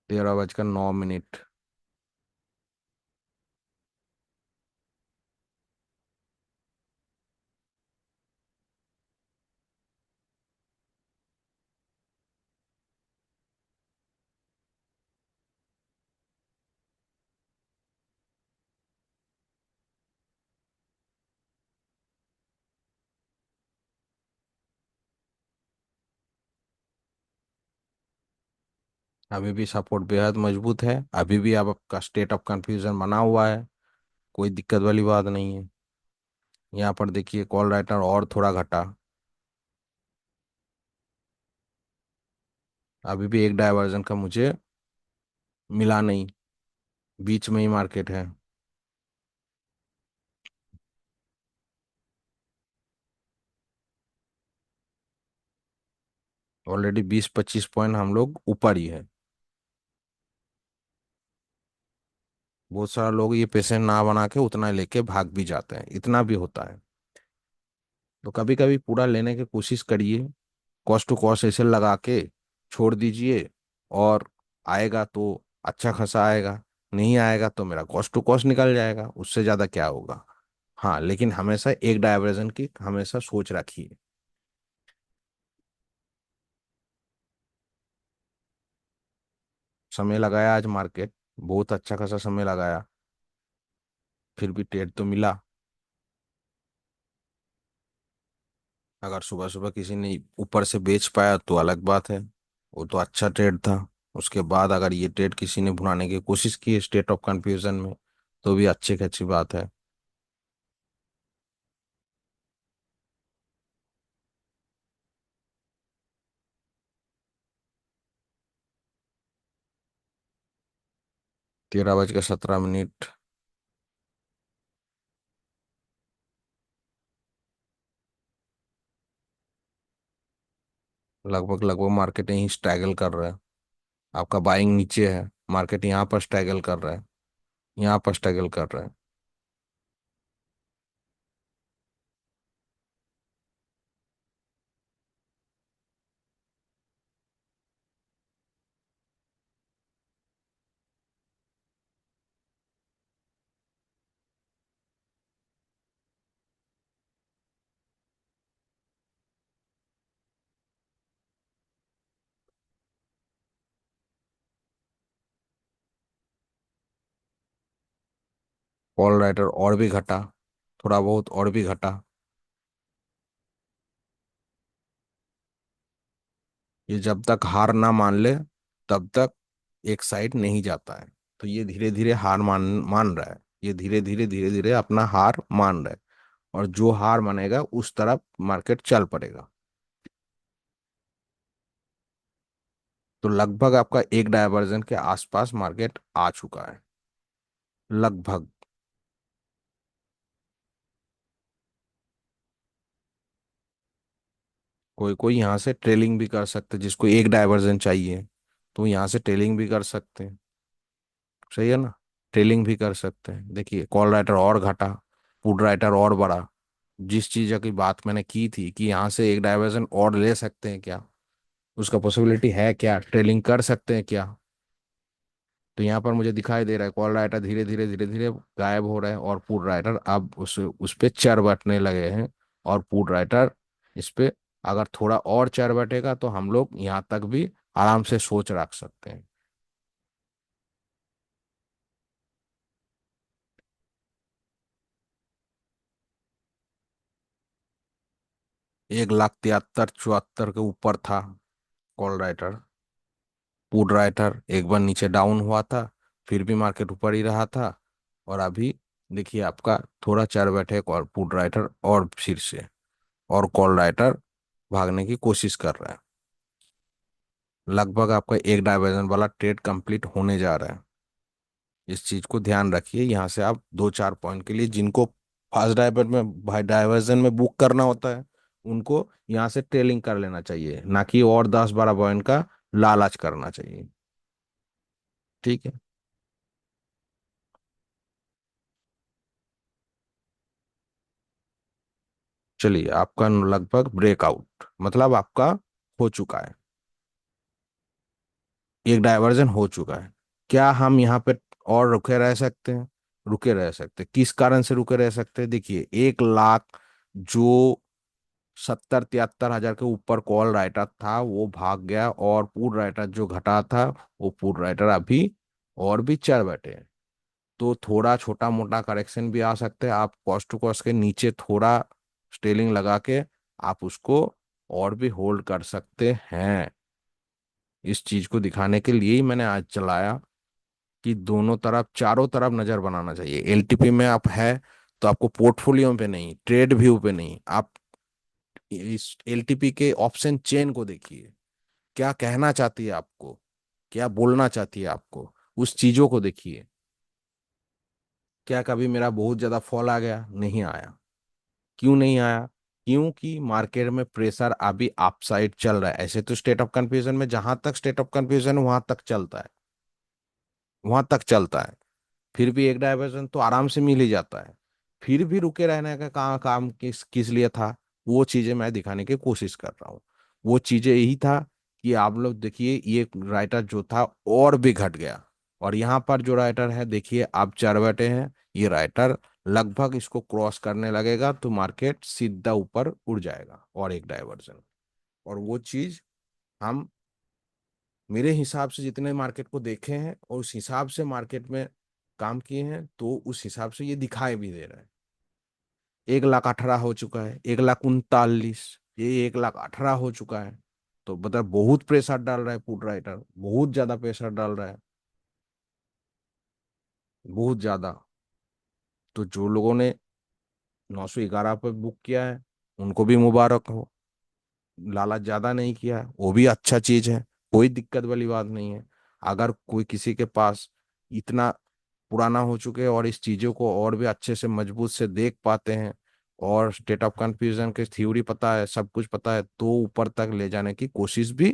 13 बज कर 9 मिनट। अभी भी सपोर्ट बेहद मजबूत है, अभी भी आपका स्टेट ऑफ कंफ्यूजन बना हुआ है। कोई दिक्कत वाली बात नहीं है। यहाँ पर देखिए कॉल राइटर और थोड़ा घटा। अभी भी एक डायवर्जन का मुझे मिला नहीं। बीच में ही मार्केट है। ऑलरेडी 20-25 पॉइंट हम लोग ऊपर ही है। बहुत सारा लोग ये पेशेंट ना बना के उतना लेके भाग भी जाते हैं, इतना भी होता है। तो कभी कभी पूरा लेने की कोशिश करिए। कॉस्ट टू कॉस्ट ऐसे लगा के छोड़ दीजिए, और आएगा तो अच्छा खासा आएगा, नहीं आएगा तो मेरा कॉस्ट टू कॉस्ट निकल जाएगा, उससे ज़्यादा क्या होगा। हाँ, लेकिन हमेशा एक डायवर्जन की हमेशा सोच रखिए। समय लगाया आज मार्केट, बहुत अच्छा खासा समय लगाया, फिर भी ट्रेड तो मिला। अगर सुबह सुबह किसी ने ऊपर से बेच पाया तो अलग बात है, वो तो अच्छा ट्रेड था। उसके बाद अगर ये ट्रेड किसी ने भुनाने की कोशिश की स्टेट ऑफ कंफ्यूजन में, तो भी अच्छी की अच्छी बात है। 13 बज के 17 मिनट। लगभग लगभग मार्केट यहीं स्ट्रैगल कर रहा है। आपका बाइंग नीचे है, मार्केट यहाँ पर स्ट्रैगल कर रहा है, यहाँ पर स्ट्रगल कर रहा है। कॉल राइटर और भी घटा, थोड़ा बहुत और भी घटा। ये जब तक हार ना मान ले तब तक एक साइड नहीं जाता है। तो ये धीरे धीरे हार मान मान रहा है, ये धीरे धीरे अपना हार मान रहा है, और जो हार मानेगा उस तरफ मार्केट चल पड़ेगा। तो लगभग आपका एक डायवर्जन के आसपास मार्केट आ चुका है, लगभग। कोई कोई यहाँ से ट्रेलिंग भी कर सकते हैं, जिसको एक डायवर्जन चाहिए तो यहाँ से ट्रेलिंग भी कर सकते हैं। सही है ना, ट्रेलिंग भी कर सकते हैं। देखिए कॉल राइटर और घटा, पुट राइटर और बढ़ा। जिस चीज की बात मैंने की थी कि यहाँ से एक डायवर्जन और ले सकते हैं क्या, उसका पॉसिबिलिटी है क्या, ट्रेलिंग कर सकते हैं क्या, तो यहाँ पर मुझे दिखाई दे रहा है कॉल राइटर धीरे धीरे गायब हो रहा है, और पुट राइटर अब उस पे चर बटने लगे हैं। और पुट राइटर इस पे अगर थोड़ा और चर बटेगा तो हम लोग यहाँ तक भी आराम से सोच रख सकते हैं। 1,73,74 के ऊपर था कॉल राइटर। पुट राइटर एक बार नीचे डाउन हुआ था, फिर भी मार्केट ऊपर ही रहा था। और अभी देखिए आपका थोड़ा चढ़ बैठे और पुट राइटर और फिर से, और कॉल राइटर भागने की कोशिश कर रहा है। लगभग आपका एक डायवर्जन वाला ट्रेड कंप्लीट होने जा रहा है। इस चीज को ध्यान रखिए। यहाँ से आप 2-4 पॉइंट के लिए, जिनको फास्ट डाइवर में भाई डाइवर्जन में बुक करना होता है, उनको यहाँ से ट्रेलिंग कर लेना चाहिए, ना कि और 10-12 पॉइंट का लालच करना चाहिए। ठीक है। चलिए आपका लगभग ब्रेकआउट मतलब आपका हो चुका है, एक डायवर्जन हो चुका है। क्या हम यहाँ पे और रुके रह सकते हैं? रुके रह सकते हैं। किस कारण से रुके रह सकते हैं? देखिए 1 लाख जो 70-73 हजार के ऊपर कॉल राइटर था वो भाग गया, और पुट राइटर जो घटा था, वो पुट राइटर अभी और भी चढ़ बैठे हैं। तो थोड़ा छोटा मोटा करेक्शन भी आ सकता है। आप कॉस्ट टू कॉस्ट के नीचे थोड़ा स्टेलिंग लगा के आप उसको और भी होल्ड कर सकते हैं। इस चीज को दिखाने के लिए ही मैंने आज चलाया कि दोनों तरफ चारों तरफ नजर बनाना चाहिए। एलटीपी में आप है तो आपको पोर्टफोलियो पे नहीं, ट्रेड व्यू पे नहीं, आप इस एलटीपी के ऑप्शन चेन को देखिए। क्या कहना चाहती है आपको, क्या बोलना चाहती है आपको, उस चीजों को देखिए। क्या कभी मेरा बहुत ज्यादा फॉल आ गया? नहीं आया। क्यों नहीं आया? क्योंकि मार्केट में प्रेशर अभी अपसाइड चल रहा है। ऐसे तो स्टेट ऑफ कंफ्यूजन में जहां तक स्टेट ऑफ कंफ्यूजन वहां तक चलता है, वहां तक चलता है। फिर भी एक डायवर्जन तो आराम से मिल ही जाता है। फिर भी रुके रहने का काम काम किस किस लिए था, वो चीजें मैं दिखाने की कोशिश कर रहा हूँ। वो चीजें यही था कि आप लोग देखिए ये राइटर जो था और भी घट गया। और यहाँ पर जो राइटर है देखिए आप चढ़ बैठे हैं, ये राइटर लगभग इसको क्रॉस करने लगेगा तो मार्केट सीधा ऊपर उड़ जाएगा और एक डाइवर्जन। और वो चीज हम मेरे हिसाब से जितने मार्केट को देखे हैं और उस हिसाब से मार्केट में काम किए हैं तो उस हिसाब से ये दिखाई भी दे रहा है। 1,18,000 हो चुका है, 1,39,000, ये 1,18,000 हो चुका है। तो मतलब बहुत प्रेशर डाल रहा है पुट राइटर, बहुत ज्यादा प्रेशर डाल रहा है, बहुत ज्यादा। तो जो लोगों ने 911 पे बुक किया है उनको भी मुबारक हो। लालच ज्यादा नहीं किया है वो भी अच्छा चीज है, कोई दिक्कत वाली बात नहीं है। अगर कोई किसी के पास इतना पुराना हो चुके हैं और इस चीजों को और भी अच्छे से मजबूत से देख पाते हैं और स्टेट ऑफ कंफ्यूजन की थ्योरी पता है, सब कुछ पता है, तो ऊपर तक ले जाने की कोशिश भी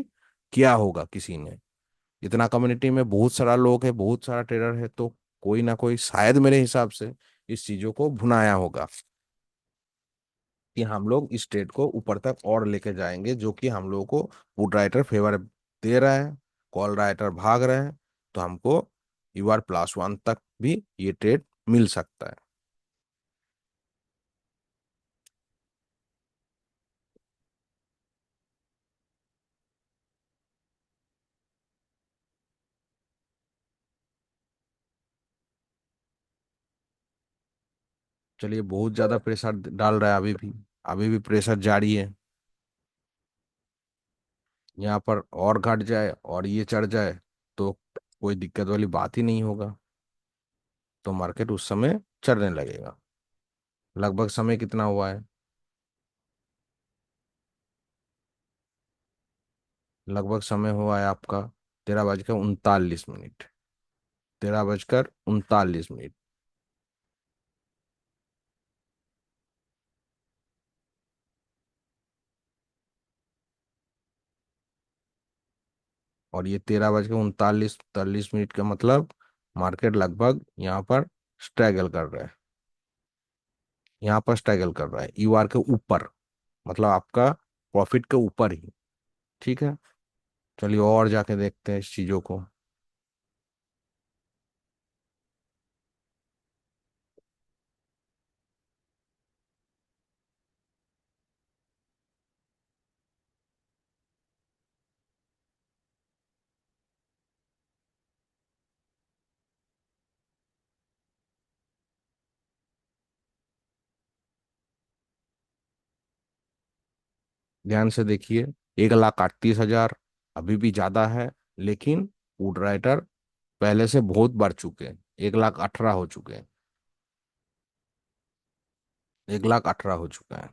किया होगा किसी ने। इतना कम्युनिटी में बहुत सारा लोग है, बहुत सारा ट्रेडर है, तो कोई ना कोई शायद मेरे हिसाब से इस चीजों को भुनाया होगा कि हम लोग इस ट्रेड को ऊपर तक और लेके जाएंगे, जो कि हम लोगों को पुट राइटर फेवर दे रहा है, कॉल राइटर भाग रहे हैं, तो हमको UR+1 तक भी ये ट्रेड मिल सकता है। चलिए बहुत ज्यादा प्रेशर डाल रहा है अभी भी प्रेशर जारी है। यहाँ पर और घट जाए और ये चढ़ जाए तो कोई दिक्कत वाली बात ही नहीं होगा, तो मार्केट उस समय चढ़ने लगेगा। लगभग समय कितना हुआ है? लगभग समय हुआ है आपका 13:39। 13:39। और ये 13:39 का मतलब मार्केट लगभग यहाँ पर स्ट्रगल कर रहा है, यहाँ पर स्ट्रगल कर रहा है UR के ऊपर, मतलब आपका प्रॉफिट के ऊपर ही। ठीक है, चलिए और जाके देखते हैं इस चीजों को। ध्यान से देखिए, 1,38,000 अभी भी ज्यादा है, लेकिन वुड राइटर पहले से बहुत बढ़ चुके हैं, 1,18,000 हो चुके हैं, 1,18,000 हो चुका है।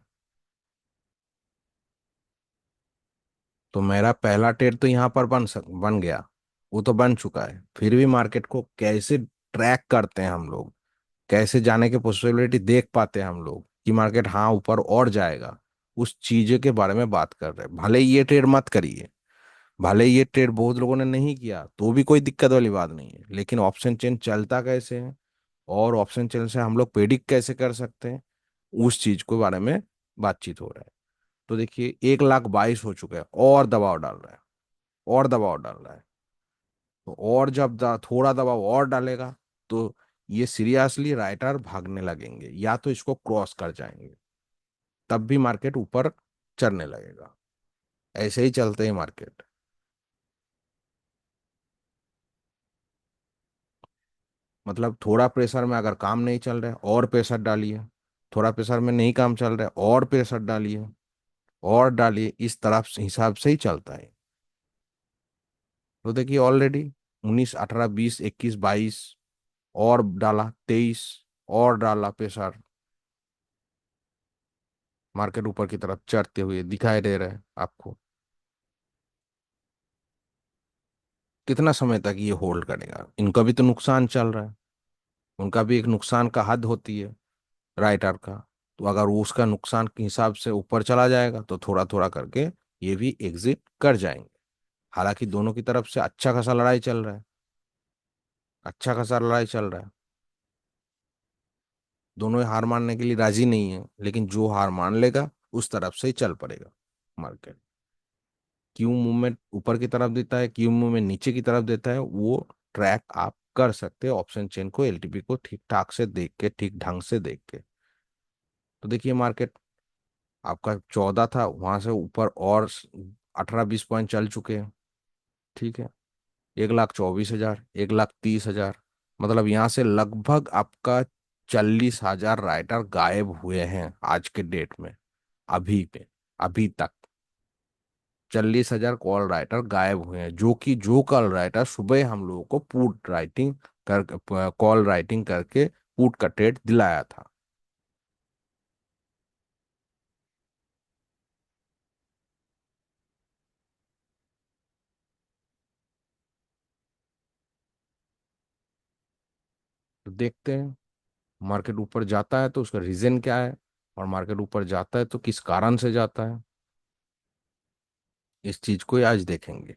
तो मेरा पहला ट्रेड तो यहाँ पर बन गया, वो तो बन चुका है। फिर भी मार्केट को कैसे ट्रैक करते हैं हम लोग, कैसे जाने की पॉसिबिलिटी देख पाते हैं हम लोग कि मार्केट हाँ ऊपर और जाएगा, उस चीज के बारे में बात कर रहे हैं। भले ही ये ट्रेड मत करिए, भले ही ये ट्रेड बहुत लोगों ने नहीं किया तो भी कोई दिक्कत वाली बात नहीं है, लेकिन ऑप्शन चेन चलता कैसे है और ऑप्शन चेन से हम लोग प्रेडिक्ट कैसे कर सकते हैं, उस चीज के बारे में बातचीत हो रहा है। तो देखिए 1,22,000 हो चुका है और दबाव डाल रहा है, और दबाव डाल रहा है। तो और जब थोड़ा दबाव और डालेगा तो ये सीरियसली राइटर भागने लगेंगे या तो इसको क्रॉस कर जाएंगे, तब भी मार्केट ऊपर चढ़ने लगेगा। ऐसे ही चलते हैं मार्केट। मतलब थोड़ा प्रेशर में अगर काम नहीं चल रहा है और प्रेशर डालिए, थोड़ा प्रेशर में नहीं काम चल रहा है और प्रेशर डालिए, और डालिए, इस तरफ से हिसाब से ही चलता है। तो देखिए ऑलरेडी 19, 18, 20, 21, 22 और डाला, 23 और डाला प्रेशर, मार्केट ऊपर की तरफ चढ़ते हुए दिखाई दे रहा है आपको। कितना समय तक ये होल्ड करेगा? इनका भी तो नुकसान चल रहा है, उनका भी एक नुकसान का हद होती है राइटर का। तो अगर वो उसका नुकसान के हिसाब से ऊपर चला जाएगा तो थोड़ा थोड़ा करके ये भी एग्जिट कर जाएंगे। हालांकि दोनों की तरफ से अच्छा खासा लड़ाई चल रहा है, अच्छा खासा लड़ाई चल रहा है। दोनों ही हार मानने के लिए राजी नहीं है, लेकिन जो हार मान लेगा उस तरफ से ही चल पड़ेगा मार्केट। क्यों मूवमेंट ऊपर की तरफ देता है, क्यों मूवमेंट नीचे की तरफ देता है, वो ट्रैक आप कर सकते हैं ऑप्शन चेन को, एलटीपी को ठीक ठाक से देख के, ठीक ढंग से देख के। तो देखिए मार्केट आपका 14 था, वहां से ऊपर और 18-20 पॉइंट चल चुके हैं। ठीक है, 1,24,000, 1,30,000, मतलब यहाँ से लगभग आपका 40,000 राइटर गायब हुए हैं आज के डेट में। अभी पे, अभी तक 40,000 कॉल राइटर गायब हुए हैं, जो कि जो कॉल राइटर सुबह हम लोगों को पुट राइटिंग कर, कॉल राइटिंग करके पुट का ट्रेड दिलाया था। तो देखते हैं मार्केट ऊपर जाता है तो उसका रीजन क्या है, और मार्केट ऊपर जाता है तो किस कारण से जाता है, इस चीज को ही आज देखेंगे।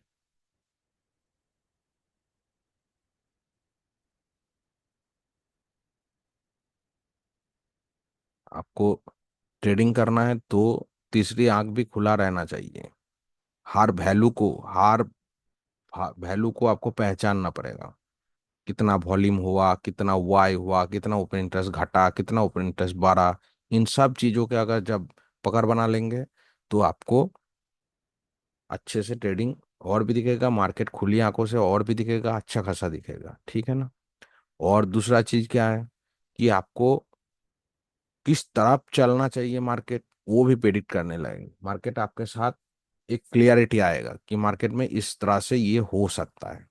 आपको ट्रेडिंग करना है तो तीसरी आंख भी खुला रहना चाहिए। हर वैल्यू को, हर वैल्यू को आपको पहचानना पड़ेगा। कितना वॉल्यूम हुआ, कितना वाई हुआ, कितना ओपन इंटरेस्ट घटा, कितना ओपन इंटरेस्ट बढ़ा, इन सब चीजों के अगर जब पकड़ बना लेंगे तो आपको अच्छे से ट्रेडिंग और भी दिखेगा, मार्केट खुली आंखों से और भी दिखेगा, अच्छा खासा दिखेगा। ठीक है ना। और दूसरा चीज क्या है कि आपको किस तरफ चलना चाहिए मार्केट, वो भी प्रेडिक्ट करने लगेंगे। मार्केट आपके साथ एक क्लियरिटी आएगा कि मार्केट में इस तरह से ये हो सकता है,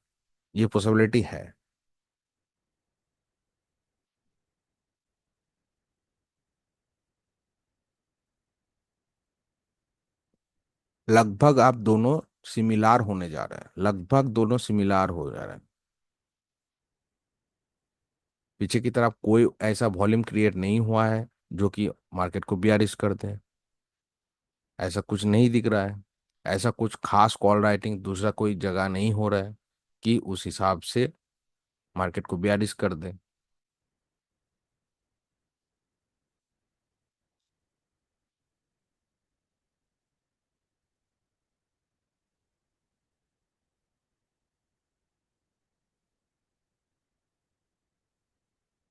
ये पॉसिबिलिटी है। लगभग आप दोनों सिमिलार होने जा रहे हैं, लगभग दोनों सिमिलार हो जा रहे हैं। पीछे की तरफ कोई ऐसा वॉल्यूम क्रिएट नहीं हुआ है जो कि मार्केट को बियरिश कर दे, ऐसा कुछ नहीं दिख रहा है। ऐसा कुछ खास कॉल राइटिंग दूसरा कोई जगह नहीं हो रहा है कि उस हिसाब से मार्केट को बियरिश कर दे।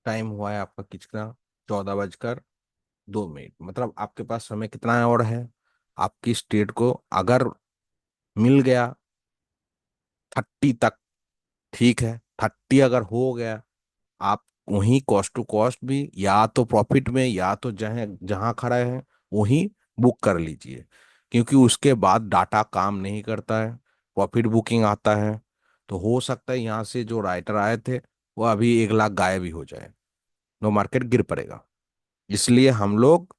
टाइम हुआ है आपका कितना, 14:02, मतलब आपके पास समय कितना और है। आपकी स्टेट को अगर मिल गया 30 तक, ठीक है, 30 अगर हो गया, आप वहीं कॉस्ट टू कॉस्ट भी या तो प्रॉफिट में या तो जहाँ जहाँ खड़ा है वहीं बुक कर लीजिए। क्योंकि उसके बाद डाटा काम नहीं करता है, प्रॉफिट बुकिंग आता है। तो हो सकता है यहाँ से जो राइटर आए थे वो अभी 1 लाख गायब ही हो जाए, तो मार्केट गिर पड़ेगा। इसलिए हम लोग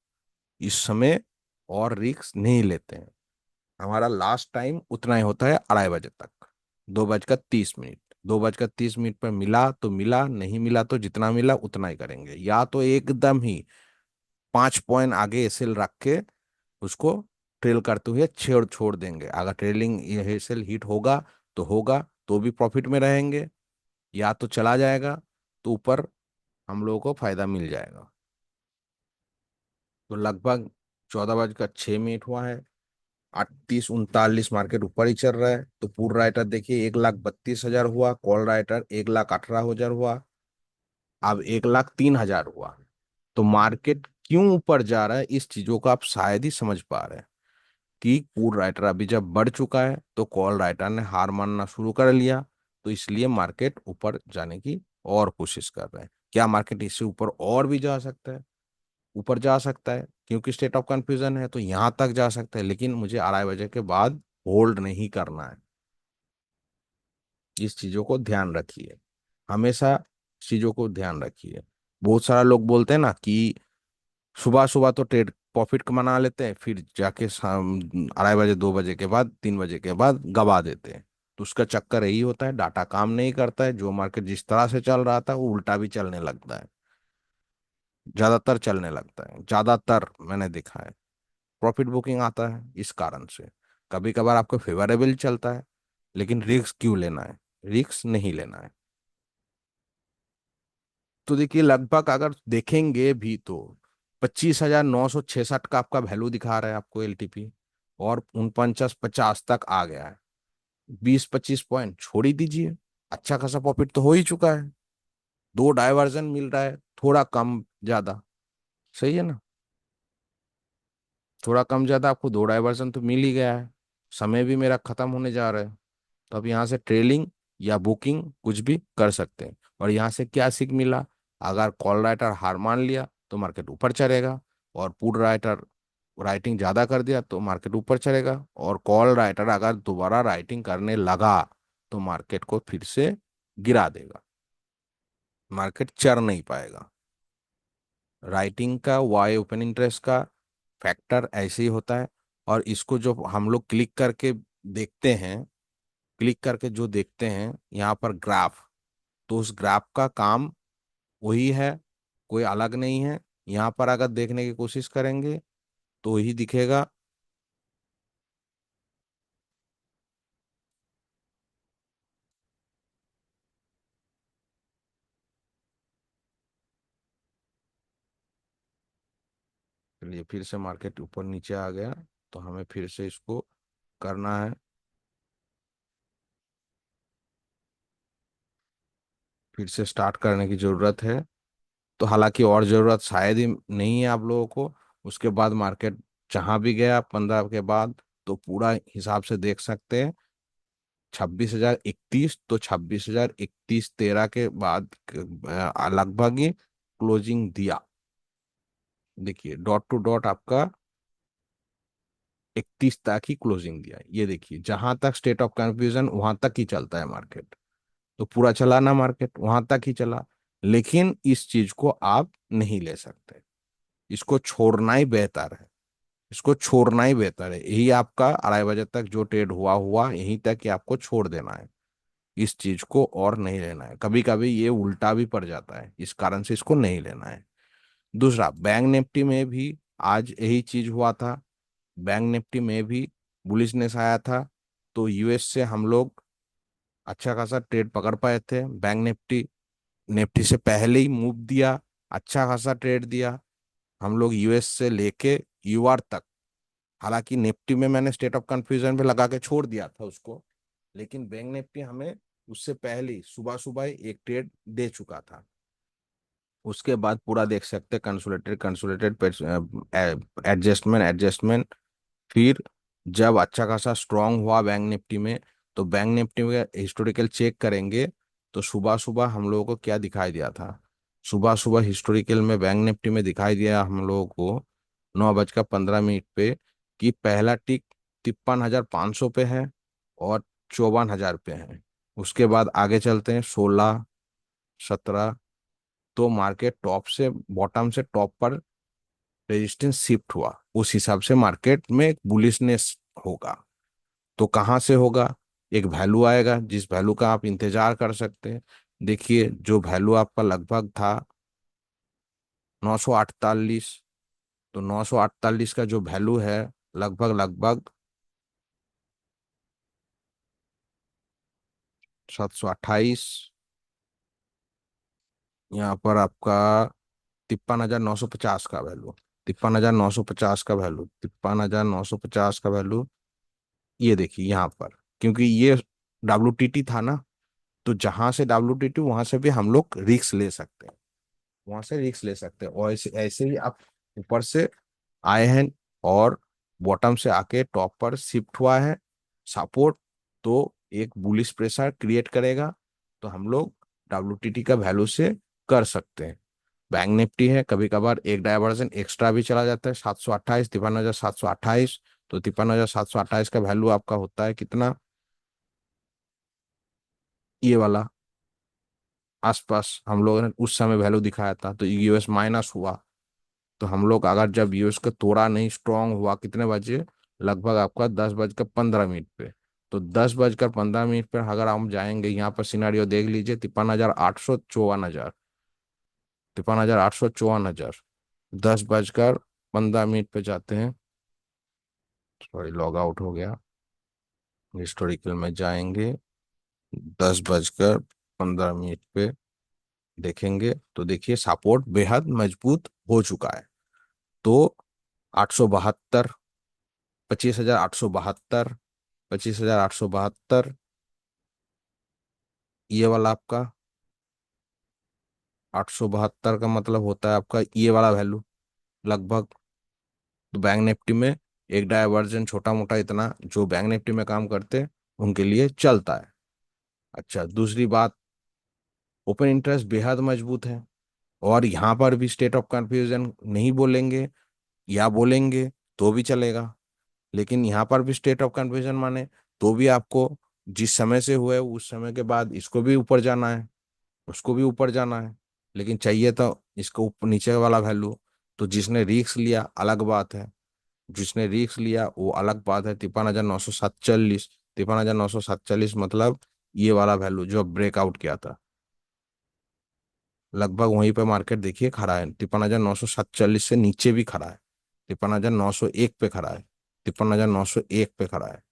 इस समय और रिस्क नहीं लेते हैं। हमारा लास्ट टाइम उतना ही होता है, 2:30 बजे तक, 2:30। 2:30 पर मिला तो मिला, नहीं मिला तो जितना मिला उतना ही करेंगे, या तो एकदम ही 5 पॉइंट आगे एसएल रख के उसको ट्रेल करते हुए छोड़ छोड़ देंगे। अगर ट्रेलिंग ये एसएल हिट होगा तो होगा, तो भी प्रॉफिट में रहेंगे, या तो चला जाएगा तो ऊपर हम लोगों को फायदा मिल जाएगा। तो लगभग 14:06 हुआ है, 38-39 मार्केट ऊपर ही चल रहा है। तो पुट राइटर देखिए 1,32,000 हुआ, कॉल राइटर 1,18,000 हुआ, अब 1,03,000 हुआ। तो मार्केट क्यों ऊपर जा रहा है, इस चीजों को आप शायद ही समझ पा रहे हैं कि पुट राइटर अभी जब बढ़ चुका है तो कॉल राइटर ने हार मानना शुरू कर लिया। तो इसलिए मार्केट ऊपर जाने की और कोशिश कर रहे हैं। क्या मार्केट इससे ऊपर और भी जा सकता है? ऊपर जा सकता है, क्योंकि स्टेट ऑफ कंफ्यूजन है तो यहाँ तक जा सकता है, लेकिन मुझे 2:30 बजे के बाद होल्ड नहीं करना है। इस चीजों को ध्यान रखिए, हमेशा चीजों को ध्यान रखिए। बहुत सारा लोग बोलते हैं ना कि सुबह सुबह तो ट्रेड प्रॉफिट कमा लेते हैं, फिर जाके शाम 2:30 बजे, 2 बजे के बाद, 3 बजे के बाद गवा देते हैं। तो उसका चक्कर यही होता है, डाटा काम नहीं करता है, जो मार्केट जिस तरह से चल रहा था वो उल्टा भी चलने लगता है, ज्यादातर चलने लगता है, ज्यादातर मैंने देखा है। प्रॉफिट बुकिंग आता है इस कारण से। कभी कभार आपको फेवरेबल चलता है, लेकिन रिस्क क्यों लेना है, रिस्क नहीं लेना है। तो देखिए लगभग अगर देखेंगे भी तो 25,966 का आपका वैल्यू दिखा रहा है आपको एलटीपी। और 49-50 तक आ गया है। 20-25 पॉइंट छोड़ ही दीजिए, अच्छा खासा प्रॉफिट तो हो ही चुका है। दो डायवर्जन मिल रहा है, थोड़ा कम ज्यादा, सही है ना। थोड़ा कम ज्यादा आपको दो डायवर्जन तो मिल ही गया है। समय भी मेरा खत्म होने जा रहा है। तो अब यहाँ से ट्रेलिंग या बुकिंग कुछ भी कर सकते हैं। और यहाँ से क्या सीख मिला, अगर कॉल राइटर हार मान लिया तो मार्केट ऊपर चलेगा, और पुट राइटर राइटिंग ज्यादा कर दिया तो मार्केट ऊपर चलेगा, और कॉल राइटर अगर दोबारा राइटिंग करने लगा तो मार्केट को फिर से गिरा देगा, मार्केट चढ़ नहीं पाएगा। राइटिंग का वाई ओपन इंटरेस्ट का फैक्टर ऐसे ही होता है। और इसको जो हम लोग क्लिक करके देखते हैं, क्लिक करके जो देखते हैं यहाँ पर ग्राफ, तो उस ग्राफ का काम वही है, कोई अलग नहीं है। यहाँ पर अगर देखने की कोशिश करेंगे तो वही दिखेगा। चलिए फिर से मार्केट ऊपर नीचे आ गया, तो हमें फिर से इसको करना है, फिर से स्टार्ट करने की जरूरत है। तो हालांकि और जरूरत शायद ही नहीं है आप लोगों को। उसके बाद मार्केट जहां भी गया 15 के बाद, तो पूरा हिसाब से देख सकते हैं। 26,031, तो 26,031-13 के बाद लगभग ही क्लोजिंग दिया। देखिए डॉट टू डॉट आपका 31 तक ही क्लोजिंग दिया। ये देखिए जहां तक स्टेट ऑफ कंफ्यूजन वहां तक ही चलता है मार्केट। तो पूरा चला ना मार्केट, वहां तक ही चला। लेकिन इस चीज को आप नहीं ले सकते, इसको छोड़ना ही बेहतर है। इसको छोड़ना ही बेहतर है, यही आपका 2:30 बजे तक जो ट्रेड हुआ हुआ यहीं तक ही आपको छोड़ देना है। इस चीज को और नहीं लेना है। कभी कभी ये उल्टा भी पड़ जाता है, इस कारण से इसको नहीं लेना है। दूसरा, बैंक निफ्टी में भी आज यही चीज हुआ था। बैंक निफ्टी में भी बुलिशनेस आया था, तो यूएस से हम लोग अच्छा खासा ट्रेड पकड़ पाए थे। बैंक निफ्टी निफ्टी से पहले ही मूव दिया, अच्छा खासा ट्रेड दिया हम लोग यूएस से लेके यूआर तक। हालांकि निफ्टी में मैंने स्टेट ऑफ कंफ्यूजन पे लगा के छोड़ दिया था उसको, लेकिन बैंक निफ्टी हमें उससे पहले ही सुबह सुबह ही एक ट्रेड दे चुका था। उसके बाद पूरा देख सकते हैं कंसोलिडेटेड कंसोलिडेटेड एडजस्टमेंट एडजस्टमेंट। फिर जब अच्छा खासा स्ट्रांग हुआ बैंक निफ्टी में, तो बैंक निफ्टी में हिस्टोरिकल चेक करेंगे तो सुबह सुबह हम लोगों को क्या दिखाई दिया था। सुबह सुबह हिस्टोरिकल में बैंक निफ्टी में दिखाई दिया हम लोगों को 9:15 पे कि पहला टिक 53,500 पे है और 54,000 पे है। उसके बाद आगे चलते हैं 16, 17, तो मार्केट टॉप से बॉटम से टॉप पर रेजिस्टेंस शिफ्ट हुआ, उस हिसाब से मार्केट में एक बुलिशनेस होगा। तो कहाँ से होगा, एक वैल्यू आएगा जिस वैल्यू का आप इंतजार कर सकते हैं। देखिए जो वैल्यू आपका लगभग था 948, तो 948 का जो वैल्यू है लगभग लगभग 728, यहाँ पर आपका 53,950 का वैल्यू, 53,950 का वैल्यू, 53,950 का वैल्यू। ये देखिए यहाँ पर, क्योंकि ये WTT था ना, तो जहां से WTT वहां से भी हम लोग रिस्क ले सकते हैं, वहां से रिस्क ले सकते हैं। और ऐसे ऐसे ही आप ऊपर से आए हैं और बॉटम से आके टॉप पर शिफ्ट हुआ है सपोर्ट, तो एक बुलिश प्रेशर क्रिएट करेगा, तो हम लोग WTT का वैल्यू से कर सकते हैं। बैंक निफ्टी है, कभी कभार एक डायवर्जन एक्स्ट्रा भी चला जाता है, 728, 53,728। तो 53,728 का वैल्यू आपका होता है कितना, ये वाला आसपास हम लोगों ने उस समय वैल्यू दिखाया था, तो यूएस माइनस हुआ। तो हम लोग अगर जब यूएस का तोड़ा नहीं स्ट्रांग हुआ कितने बजे, लगभग आपका 10:15 पे, तो 10:15 पर अगर हम जाएंगे यहाँ पर सिनारियो देख लीजिए, 53,800, 54,000, 53,800, 54,000, 10:15 पे जाते हैं। सॉरी लॉग आउट हो गया, हिस्टोरिकल में जाएंगे, 10:15 पे देखेंगे तो देखिए सपोर्ट बेहद मजबूत हो चुका है। तो 872, 25,872, 25,872, ये वाला आपका 872 का मतलब होता है आपका ये वाला वैल्यू लगभग। तो बैंक निफ्टी में एक डायवर्जन छोटा मोटा इतना जो बैंक निफ्टी में काम करते हैं उनके लिए चलता है। अच्छा, दूसरी बात, ओपन इंटरेस्ट बेहद मजबूत है, और यहाँ पर भी स्टेट ऑफ कंफ्यूजन नहीं बोलेंगे या बोलेंगे तो भी चलेगा, लेकिन यहाँ पर भी स्टेट ऑफ कंफ्यूजन माने तो भी आपको जिस समय से हुआ है उस समय के बाद इसको भी ऊपर जाना है, उसको भी ऊपर जाना है, लेकिन चाहिए तो इसको ऊपर नीचे वाला वैल्यू। तो जिसने रिस्क लिया अलग बात है, जिसने रिस्क लिया वो अलग बात है। 53,947, 53,947 मतलब ये वाला वैल्यू जो ब्रेकआउट किया था, लगभग वहीं पे मार्केट देखिए खड़ा है। 53,947 से नीचे भी खड़ा है, 53,901 पे खड़ा है, 53,901 पे खड़ा है।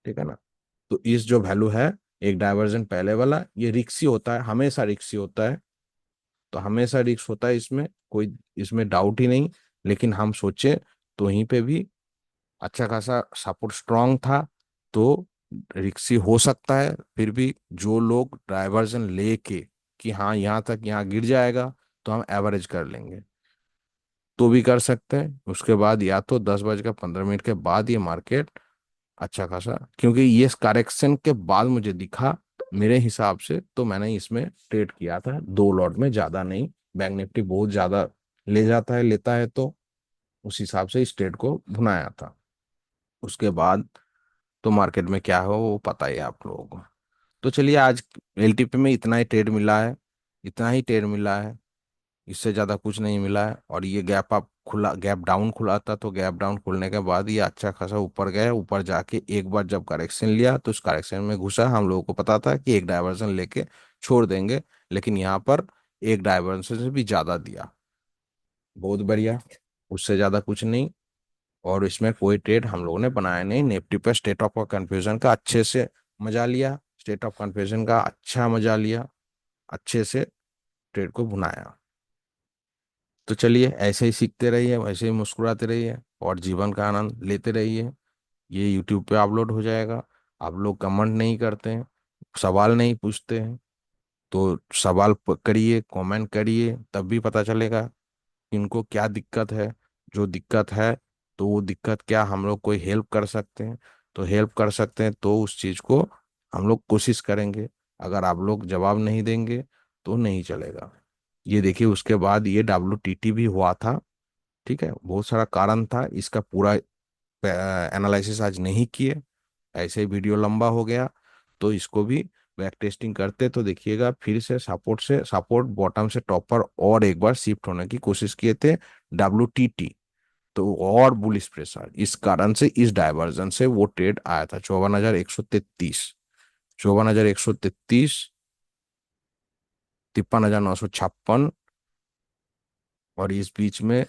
ठीक है ना। तो इस जो वैल्यू है, एक डायवर्जन पहले वाला, ये रिक्सी होता है, हमेशा रिक्सी होता है। तो हमेशा रिक्स होता है इसमें, कोई इसमें डाउट ही नहीं। लेकिन हम सोचे तो वहीं पे भी अच्छा खासा सपोर्ट स्ट्रांग था, तो रिक्सी हो सकता है। फिर भी जो लोग डाइवर्जन लेके कि हाँ यहाँ तक यहाँ गिर जाएगा तो हम एवरेज कर लेंगे, तो भी कर सकते हैं। उसके बाद या तो 10 बजकर 15 मिनट के बाद ये मार्केट अच्छा खासा, क्योंकि ये करेक्शन के बाद मुझे दिखा, मेरे हिसाब से तो मैंने इसमें ट्रेड किया था 2 लॉट में, ज्यादा नहीं। बैंक निफ्टी बहुत ज्यादा ले जाता है, लेता है, तो उस हिसाब से इस ट्रेड को भुनाया था। उसके बाद तो मार्केट में क्या हो वो पता ही है आप लोगों को। तो चलिए, आज एलटीपी में इतना ही ट्रेड मिला है, इतना ही ट्रेड मिला है, इससे ज़्यादा कुछ नहीं मिला है। और ये गैप अप खुला, गैप डाउन खुला था, तो गैप डाउन खुलने के बाद ये अच्छा खासा ऊपर गया। ऊपर जाके एक बार जब करेक्शन लिया तो उस करेक्शन में घुसा, हम लोगों को पता था कि एक डायवर्जन लेके छोड़ देंगे, लेकिन यहाँ पर एक डायवर्जन से भी ज़्यादा दिया। बहुत बढ़िया, उससे ज़्यादा कुछ नहीं। और इसमें कोई ट्रेड हम लोगों ने बनाया नहीं। निफ्टी पे स्टेट ऑफ कंफ्यूजन का अच्छे से मजा लिया, स्टेट ऑफ कंफ्यूजन का अच्छा मजा लिया, अच्छे से ट्रेड को भुनाया। तो चलिए, ऐसे ही सीखते रहिए, ऐसे ही मुस्कुराते रहिए और जीवन का आनंद लेते रहिए। ये यूट्यूब पे अपलोड हो जाएगा। आप लोग कमेंट नहीं करते हैं, सवाल नहीं पूछते हैं, तो सवाल करिए, कमेंट करिए, तब भी पता चलेगा कि इनको क्या दिक्कत है। जो दिक्कत है तो वो दिक्कत क्या हम लोग कोई हेल्प कर सकते हैं, तो हेल्प कर सकते हैं, तो उस चीज़ को हम लोग कोशिश करेंगे। अगर आप लोग जवाब नहीं देंगे तो नहीं चलेगा। ये देखिए, उसके बाद ये WTT भी हुआ था। ठीक है, बहुत सारा कारण था, इसका पूरा एनालिसिस आज नहीं किए, ऐसे ही वीडियो लंबा हो गया। तो इसको भी बैक टेस्टिंग करते तो देखिएगा, फिर से सपोर्ट बॉटम से टॉप पर और एक बार शिफ्ट होने की कोशिश किए थे WTT। तो और बुलिश प्रेशर, इस कारण से इस डायवर्जन से वो ट्रेड आया था 54,133, 54,133, 53,956। और इस बीच में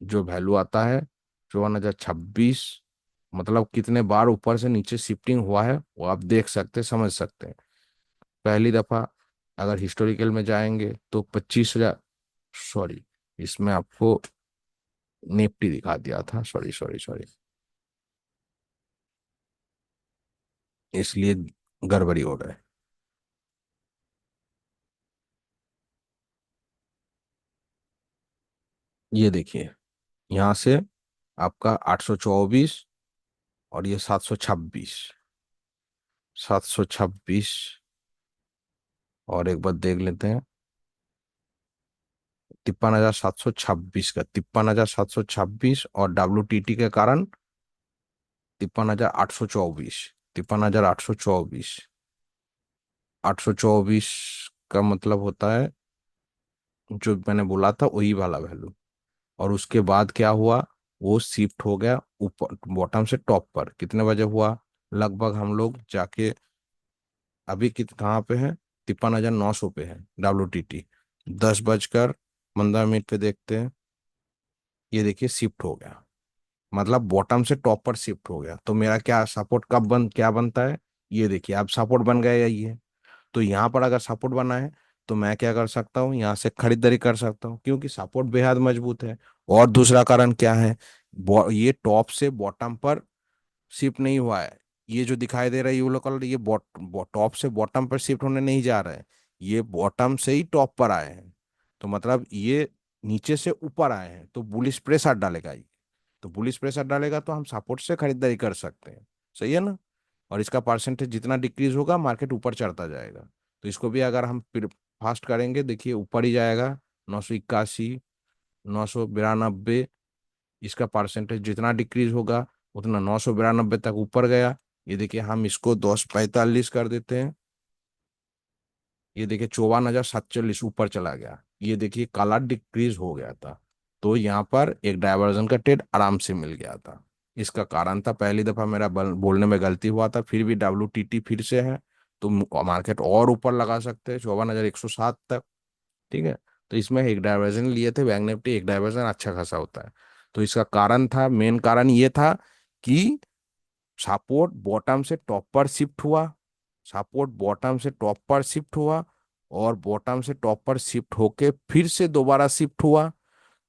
जो वैल्यू आता है 54,026, मतलब कितने बार ऊपर से नीचे शिफ्टिंग हुआ है वो आप देख सकते समझ सकते हैं। पहली दफा अगर हिस्टोरिकल में जाएंगे तो 25,000, सॉरी, इसमें आपको निफ्टी दिखा दिया था, सॉरी सॉरी सॉरी, इसलिए गड़बड़ी हो रहा है। ये देखिए, यहाँ से आपका 824 और ये 726, 726, और एक बार देख लेते हैं 53,726 का, 53,726, और WTT के कारण 53,824, 53,824, 824 का मतलब होता है जो मैंने बोला था वही वाला वैल्यू। और उसके बाद क्या हुआ, वो शिफ्ट हो गया ऊपर बॉटम से टॉप पर। कितने बजे हुआ, लगभग हम लोग जाके अभी कहाँ पे है, 53,900 पे है WTT। 10 बजकर 15 मिनट पे देखते हैं, ये देखिए शिफ्ट हो गया, मतलब बॉटम से टॉप पर शिफ्ट हो गया। तो मेरा क्या सपोर्ट क्या बनता है, ये देखिए अब सपोर्ट बन गया, ये तो यहाँ पर अगर सपोर्ट बना है तो मैं क्या कर सकता हूँ, यहाँ से खरीदारी कर सकता हूँ, क्योंकि सपोर्ट बेहद मजबूत है। और दूसरा कारण क्या है, ये टॉप से बॉटम पर शिफ्ट नहीं हुआ है। ये जो दिखाई दे रहा है येलो कलर, ये टॉप से बॉटम पर शिफ्ट होने नहीं जा रहा है, ये बॉटम से ही टॉप पर आए हैं। तो मतलब ये नीचे से ऊपर आए हैं, तो बुलिश प्रेशर डालेगा ये। तो बुलिश प्रेशर डालेगा तो हम सपोर्ट से खरीदारी कर सकते हैं। सही है ना। और इसका परसेंटेज जितना डिक्रीज होगा मार्केट ऊपर चढ़ता जाएगा। तो इसको भी अगर हम फास्ट करेंगे, देखिए ऊपर ही जाएगा। 981, 992, इसका परसेंटेज जितना डिक्रीज होगा उतना 992 तक ऊपर गया। ये देखिए हम इसको 1045 कर देते हैं। ये देखिए 54,740 ऊपर चला गया। ये देखिए काला डिक्रीज हो गया था। तो यहाँ पर एक डायवर्जन का ट्रेड आराम से मिल गया था। इसका कारण था, पहली दफा मेरा बोलने में गलती हुआ था, फिर भी WTT फिर से है। तो मार्केट और ऊपर लगा सकते हैं 54,107 तक। ठीक है। तो इसमें एक डायवर्जन लिए थे बैंक निफ्टी, एक डायवर्जन अच्छा खासा होता है। तो इसका कारण था, मेन कारण ये था कि सपोर्ट बॉटम से टॉप पर शिफ्ट हुआ। सपोर्ट बॉटम से टॉप पर शिफ्ट हुआ, और बॉटम से टॉप पर शिफ्ट होके फिर से दोबारा शिफ्ट हुआ।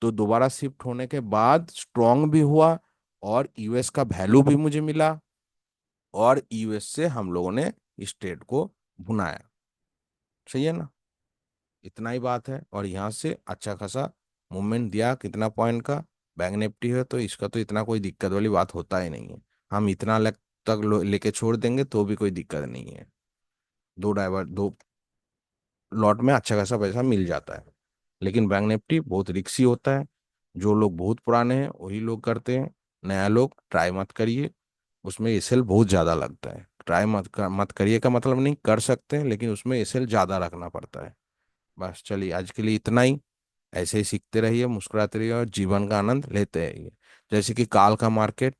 तो दोबारा शिफ्ट होने के बाद स्ट्रांग भी हुआ, और यूएस का वैल्यू भी मुझे मिला, और यूएस से हम लोगों ने इस ट्रेड को भुनाया। सही है ना। इतना ही बात है। और यहाँ से अच्छा खासा मूवमेंट दिया, कितना पॉइंट का। बैंक निफ्टी है तो इसका तो इतना कोई दिक्कत वाली बात होता ही नहीं है। हम इतना लग तक लेके छोड़ देंगे तो भी कोई दिक्कत नहीं है। दो लॉट में अच्छा खासा पैसा मिल जाता है। लेकिन बैंक निफ्टी बहुत रिक्सी होता है। जो लोग बहुत पुराने हैं वही लोग करते हैं, नया लोग ट्राई मत करिए। उसमें एसएल बहुत ज़्यादा लगता है। ट्राई मत करिए का मतलब नहीं, कर सकते हैं, लेकिन उसमें एसएल ज़्यादा रखना पड़ता है। बस चलिए, आज के लिए इतना ही। ऐसे ही सीखते रहिए, मुस्कुराते रहिए, और जीवन का आनंद लेते रहिए। जैसे कि काल का मार्केट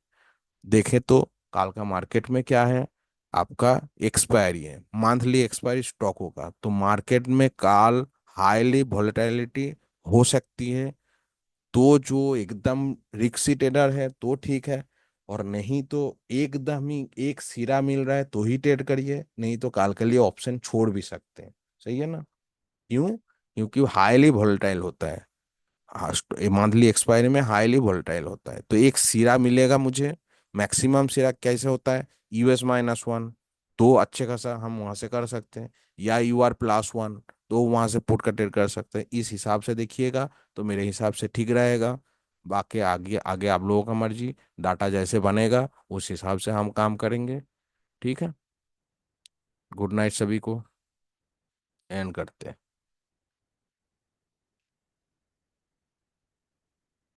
देखें, तो काल का मार्केट में क्या है, आपका एक्सपायरी है, मंथली एक्सपायरी स्टॉक होगा। तो मार्केट में काल हाईली वोलेटिलिटी हो सकती है। तो जो एकदम रिक्सी ट्रेडर है तो ठीक है, और नहीं तो एकदम ही एक सिरा मिल रहा है तो ही ट्रेड करिए, नहीं तो काल के लिए ऑप्शन छोड़ भी सकते हैं। सही है ना। क्यों, क्योंकि हाईली वोलेटाइल होता है। हाँ, मंथली एक्सपायरी में हाईली वोलेटाइल होता है। तो एक सिरा मिलेगा मुझे। मैक्सिमम सिरा कैसे होता है, US-1, तो अच्छे खासा हम वहां से कर सकते हैं। या UR+1, तो वहां से पुट का ट्रेड कर सकते हैं। इस हिसाब से देखिएगा तो मेरे हिसाब से ठीक रहेगा। बाकी आगे आगे आप लोगों का मर्जी, डाटा जैसे बनेगा उस हिसाब से हम काम करेंगे। ठीक है। गुड नाइट सभी को। एंड करते हैं।